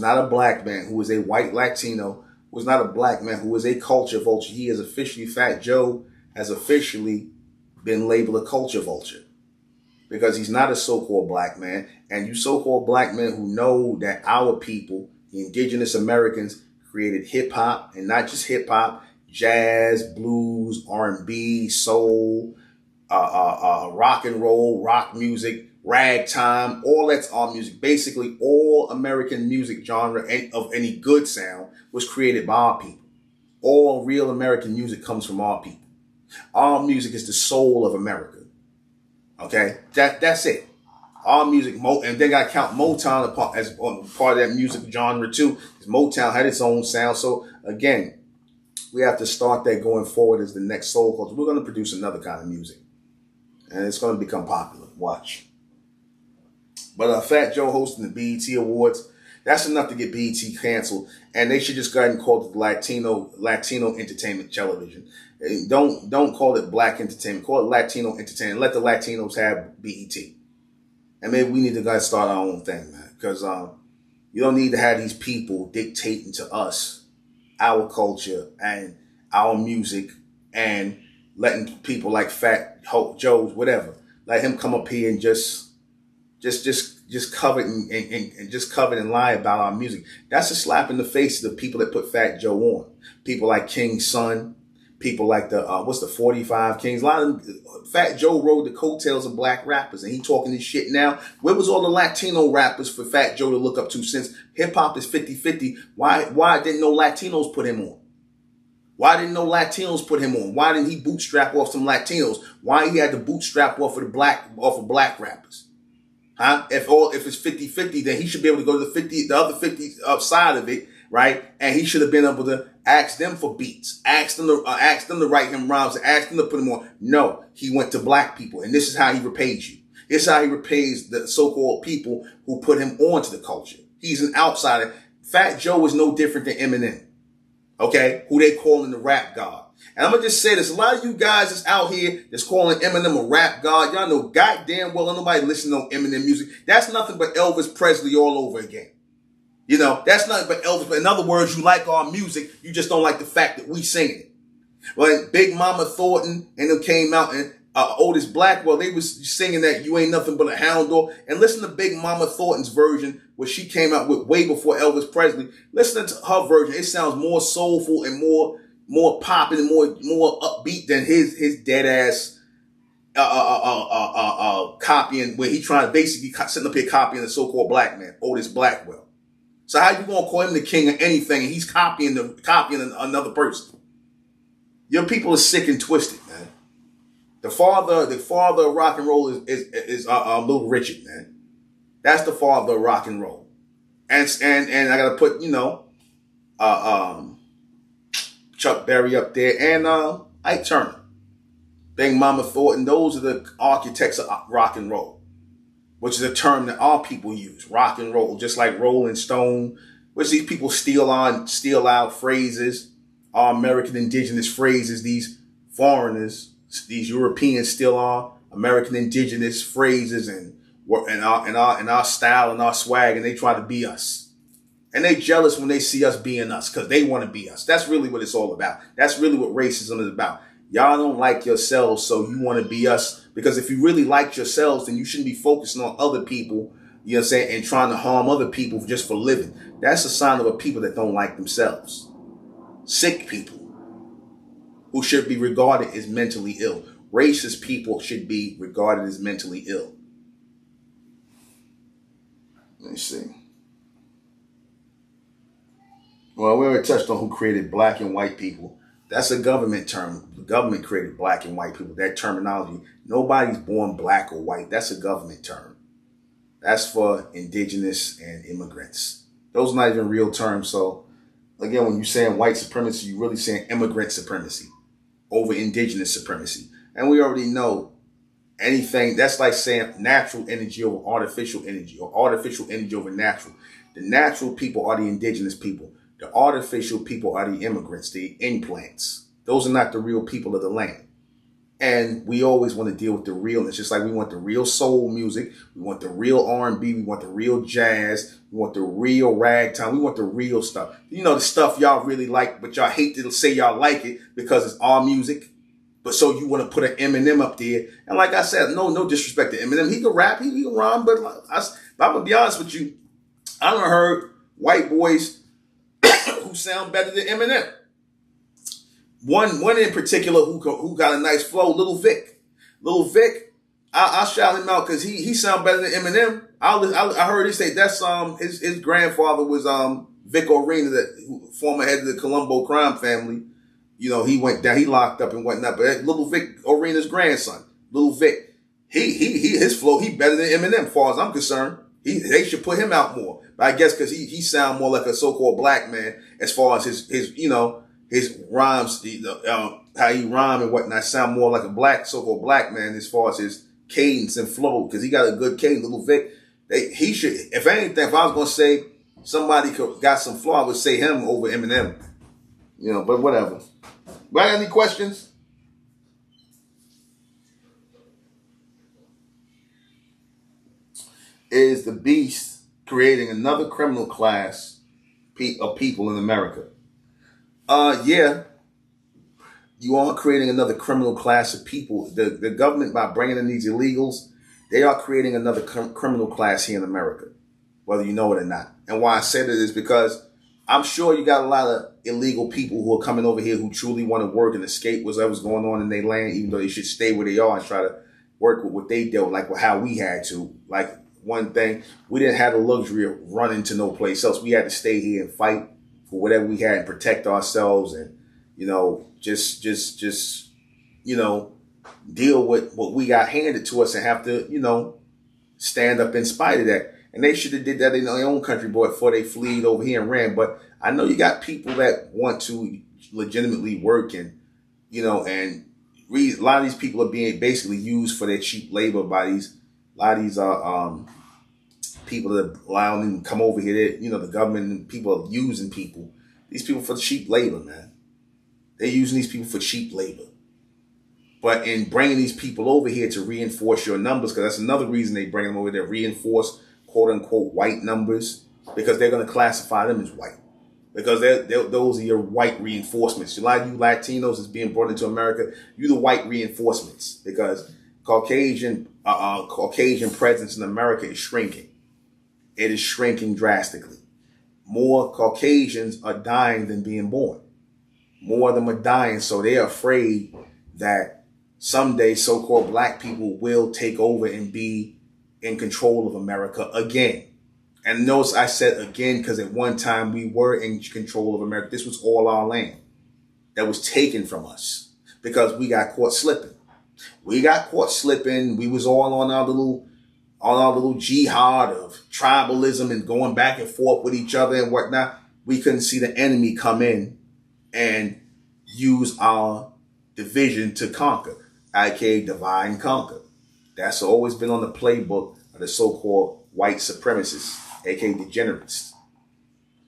is a white Latino, who is not a black man, who is a culture vulture. He is officially, Fat Joe has officially been labeled a culture vulture because he's not a so-called black man. And you so-called black men who know that our people, the indigenous Americans, created hip hop, and not just hip hop, jazz, blues, R&B, soul, rock and roll, rock music, ragtime, all that's our music. Basically, all American music genre of any good sound was created by our people. All real American music comes from our people. Our music is the soul of America. Okay, that's it. Our music, and they got to count Motown as part of that music genre too. Motown had its own sound. So again, we have to start that going forward as the next soul culture. We're going to produce another kind of music, and it's going to become popular. Watch. But Fat Joe hosting the BET Awards, that's enough to get BET canceled, and they should just go ahead and call it Latino entertainment television. Don't call it black entertainment. Call it Latino entertainment. Let the Latinos have BET. And maybe we need to go start our own thing, man. Because you don't need to have these people dictating to us our culture and our music and letting people like Fat Joe's, whatever, let him come up here and just covet and just covet and lie about our music. That's a slap in the face of the people that put Fat Joe on. People like King's Son, people like the 45 Kings. A lot of them, Fat Joe rode the coattails of black rappers, and he talking this shit now. Where was all the Latino rappers for Fat Joe to look up to? Since hip hop is 50-50, why didn't no Latinos put him on? Why didn't no Latinos put him on? Why didn't he bootstrap off some Latinos? Why he had to bootstrap off of black rappers? Huh? If it's 50-50, then he should be able to go to the other 50 side of it, right? And he should have been able to ask them for beats, ask them to write him rhymes, ask them to put him on. No, he went to black people, and this is how he repays you. This is how he repays the so-called people who put him onto the culture. He's an outsider. Fat Joe is no different than Eminem, okay? Who they calling the rap god. And I'm going to just say this. A lot of you guys that's out here that's calling Eminem a rap god, y'all know goddamn well nobody listen to Eminem music. That's nothing but Elvis Presley all over again. You know, that's nothing but Elvis. But in other words, you like our music. You just don't like the fact that we singing it. Well, Big Mama Thornton and them came out, and Otis Blackwell, they was singing that You Ain't Nothing But a Hound Dog. And listen to Big Mama Thornton's version, what she came out with way before Elvis Presley. Listening to her version, it sounds more soulful and more popping and more upbeat than his dead ass copying, where he trying to basically sitting up here copying the so-called black man, Otis Blackwell. So how you gonna call him the king of anything, and he's copying another person? Your people are sick and twisted, man. The father of rock and roll is Little Richard, man. That's the father of rock and roll. And I gotta put, Chuck Berry up there and Ike Turner. Big Mama Thornton, those are the architects of rock and roll, which is a term that our people use, rock and roll, just like Rolling Stone, which these people steal out phrases, our American indigenous phrases, these foreigners, these Europeans steal our American indigenous phrases and our style and our swag, and they try to be us. And they jealous when they see us being us, because they want to be us. That's really what it's all about. That's really what racism is about. Y'all don't like yourselves, so you want to be us. Because if you really liked yourselves, then you shouldn't be focusing on other people, you know what I'm saying, and trying to harm other people just for living. That's a sign of a people that don't like themselves. Sick people who should be regarded as mentally ill. Racist people should be regarded as mentally ill. Let me see. Well, we already touched on who created black and white people. That's a government term. The government created black and white people. That terminology, nobody's born black or white. That's a government term. That's for indigenous and immigrants. Those are not even real terms. So again, when you're saying white supremacy, you're really saying immigrant supremacy over indigenous supremacy. And we already know anything that's like saying natural energy over artificial energy, or artificial energy over natural. The natural people are the indigenous people. The artificial people are the immigrants, the implants. Those are not the real people of the land. And we always want to deal with the realness, just like we want the real soul music, we want the real R&B, we want the real jazz, we want the real ragtime, we want the real stuff. You know, the stuff y'all really like, but y'all hate to say y'all like it because it's our music. But so you want to put an Eminem up there. And like I said, no disrespect to Eminem. He can rap, he can rhyme, but I'm going to be honest with you. I done heard white boys who sound better than Eminem. One in particular who got a nice flow, Little Vic. Little Vic, I'll shout him out because he sound better than Eminem. I heard he say that's his grandfather was Vic Orena, the former head of the Colombo crime family. You know, he went down, he locked up and whatnot. But Little Vic Orena's grandson, Little Vic, his flow, he better than Eminem, as far as I'm concerned. They should put him out more. But I guess because he sound more like a so-called black man as far as his rhymes, how he rhyme and whatnot, sound more like a so-called black man as far as his cadence and flow, because he got a good cadence. Little Vic, he should, if anything, if I was going to say somebody got some flow, I would say him over Eminem. You know, but whatever. Got any questions? Is the beast creating another criminal class of people in America? Yeah. You are creating another criminal class of people. The government, by bringing in these illegals, they are creating another criminal class here in America, whether you know it or not. And why I said it is because I'm sure you got a lot of illegal people who are coming over here who truly want to work and escape whatever's going on in their land, even though they should stay where they are and try to work with what they do, like how we had to. Like, one thing, we didn't have the luxury of running to no place else. We had to stay here and fight for whatever we had and protect ourselves and, you know, just you know, deal with what we got handed to us and have to, you know, stand up in spite of that. And they should have did that in their own country, boy, before they fled over here and ran. But I know you got people that want to legitimately work and, you know, and a lot of these people are being basically used for their cheap labor by a lot of these people that allow them to come over here. You know, the government and people are using these people for cheap labor, man. They're using these people for cheap labor. But in bringing these people over here to reinforce your numbers, because that's another reason they bring them over there, reinforce quote unquote white numbers, because they're going to classify them as white. Because those are your white reinforcements. A lot of you Latinos is being brought into America, you're the white reinforcements, because Caucasian presence in America is shrinking. It is shrinking drastically. More Caucasians are dying than being born. More of them are dying, so they're afraid that someday so-called black people will take over and be in control of America again. And notice I said again because at one time we were in control of America. This was all our land that was taken from us because we got caught slipping. We got caught slipping. We was all on our little jihad of tribalism and going back and forth with each other and whatnot. We couldn't see the enemy come in and use our division to conquer, aka divide and conquer. That's always been on the playbook of the so-called white supremacists, aka degenerates.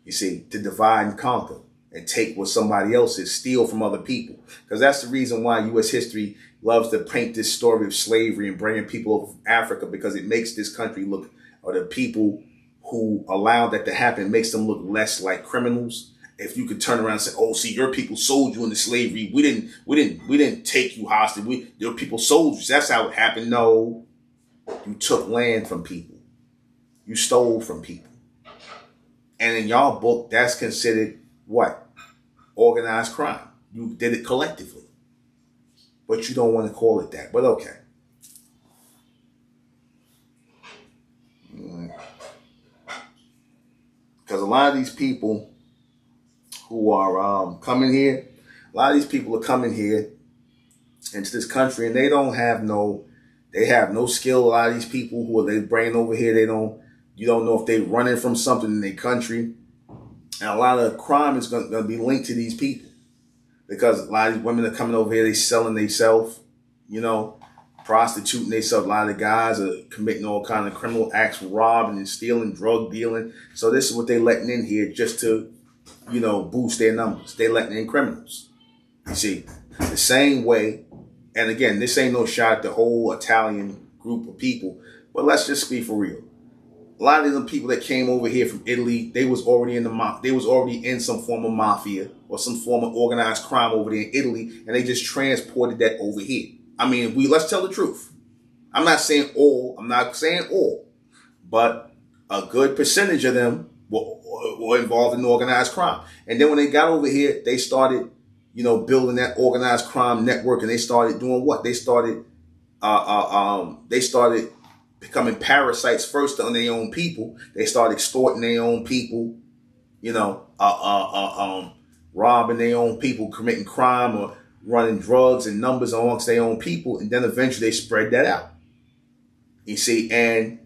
You see, to divide and conquer and take what somebody else is, steal from other people. Because that's the reason why U.S. history loves to paint this story of slavery and bringing people over from Africa, because it makes this country look, or the people who allowed that to happen, makes them look less like criminals. If you could turn around and say, "Oh, see, your people sold you into slavery. We didn't take you hostage. Your people sold you. That's how it happened." No, you took land from people. You stole from people. And in y'all book, that's considered what? Organized crime. You did it collectively. But you don't want to call it that. But okay. Because a lot of these people who are coming here, a lot of these people are coming here into this country and they have no skill. A lot of these people who are they bringing over here, You don't know if they're running from something in their country. And a lot of crime is going to be linked to these people. Because a lot of these women are coming over here, they selling themselves, you know, prostituting themselves. A lot of the guys are committing all kind of criminal acts, robbing and stealing, drug dealing. So this is what they're letting in here just to, you know, boost their numbers. They're letting in criminals. You see, the same way, and again, this ain't no shot at the whole Italian group of people, but let's just be for real. A lot of them people that came over here from Italy, they was already in some form of mafia or some form of organized crime over there in Italy, and they just transported that over here. I mean, let's tell the truth. I'm not saying all, but a good percentage of them were involved in organized crime. And then when they got over here, they started, you know, building that organized crime network, and they started doing what? They started becoming parasites first on their own people. They started extorting their own people, you know, robbing their own people, committing crime or running drugs and numbers amongst their own people. And then eventually they spread that out. You see, and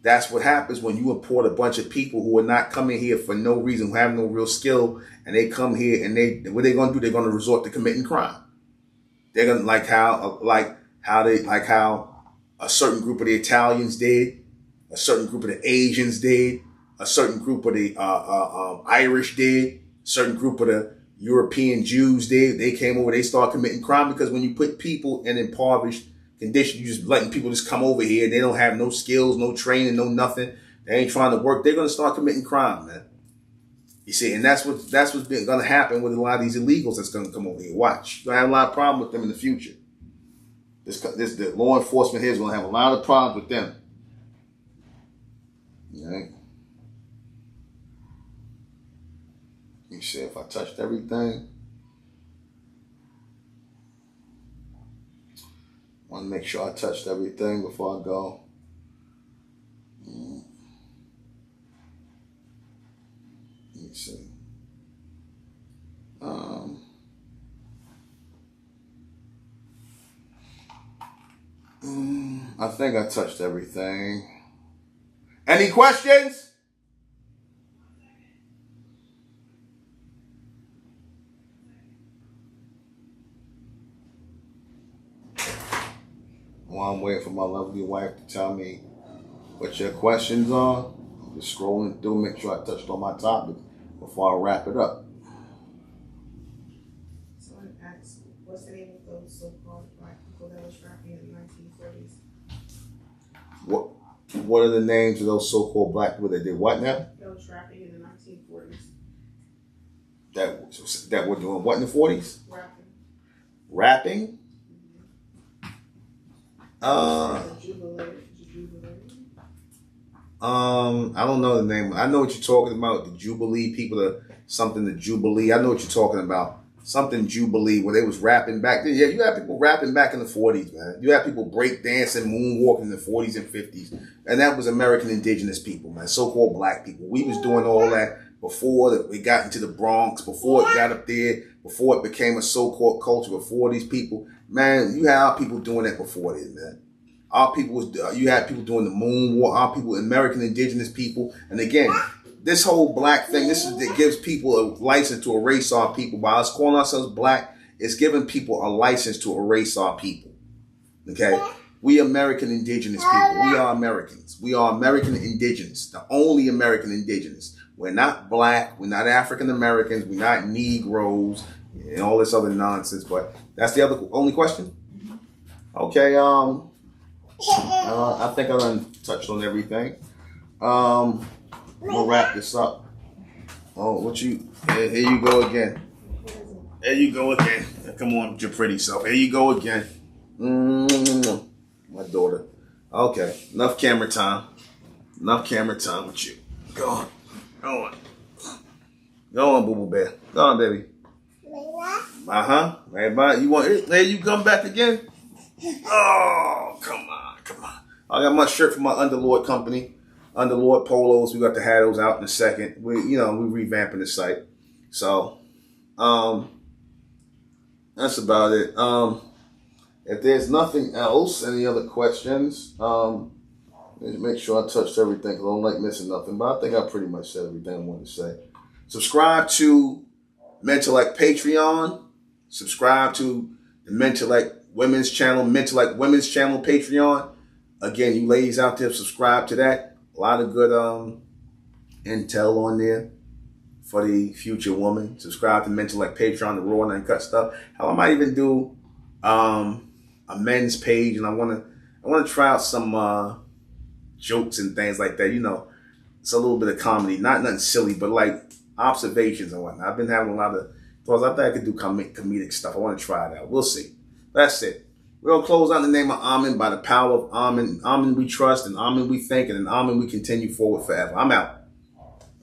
that's what happens when you import a bunch of people who are not coming here for no reason, who have no real skill, and they come here and what they're going to do, they're going to resort to committing crime. They're going to like how a certain group of the Italians did, a certain group of the Asians did, a certain group of the Irish did, a certain group of the European Jews did. They came over, they started committing crime, because when you put people in impoverished conditions, you just letting people just come over here, they don't have no skills, no training, no nothing. They ain't trying to work. They're going to start committing crime, man. You see, and that's what's going to happen with a lot of these illegals that's going to come over here. Watch. You're going to have a lot of problems with them in the future. The law enforcement here is going to have a lot of problems with them. Right? Let me see if I touched everything. I want to make sure I touched everything before I go. Let me see. I think I touched everything. Any questions? While I'm waiting for my lovely wife to tell me what your questions are, I'm just scrolling through, make sure I touched on my topic before I wrap it up. Someone asked, what's the name of those so-called black people that was trapping in the 1940s? What are the names of those so-called black people that did what now? That was trapping in the 1940s. That were doing what in the 40s? Rapping. I don't know the name. I know what you're talking about. The Jubilee people, the Jubilee. I know what you're talking about. Something Jubilee, where they was rapping back then. Yeah, you had people rapping back in the 40s, man. You had people break dancing, moonwalking in the 40s and 50s. And that was American Indigenous people, man. So-called black people. We was doing all that before we got into the Bronx, before it got up there, before it became a so-called culture, before these people. Man, you had our people doing that before this, man. Our people you had people doing the moonwalk, our people, American Indigenous people. And again, this whole black thing, it gives people a license to erase our people. By us calling ourselves black, it's giving people a license to erase our people. Okay? We American Indigenous people. We are Americans. We are American Indigenous. The only American Indigenous. We're not black. We're not African Americans. We're not Negroes and all this other nonsense. But that's the only question? Okay, I think I done touched on everything. We'll wrap this up. Oh, here you go again. There you go again. Come on, your pretty self. Here you go again. My daughter. Okay, enough camera time. Enough camera time with you. Go on. Go on. Go on, boo-boo bear. Go on, baby. Everybody, there you come back again? Oh, come on. I got my shirt from my Underlord company. Underlord polos. We got to have those out in a second. We're revamping the site. So, that's about it. If there's nothing else, any other questions, Make sure I touched everything because I don't like missing nothing. But I think I pretty much said everything I wanted to say. Subscribe to MENTELLECT Patreon. Subscribe to the MENTELLECT Women's Channel, MENTELLECT Women's Channel Patreon. Again, you ladies out there, subscribe to that. A lot of good intel on there for the future woman. Subscribe to MENTELLECT Patreon, the raw and uncut stuff. Hell, I might even do a men's page, and I want to try out some jokes and things like that. You know, it's a little bit of comedy, not nothing silly, but like observations and whatnot. I've been having a lot of thoughts. I think I could do comedic stuff. I want to try it out. We'll see. That's it. We're going to close out in the name of Amen, by the power of Amen. Amen we trust, and Amen we think, and in Amen we continue forward forever. I'm out.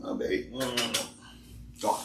Oh, baby. Gone.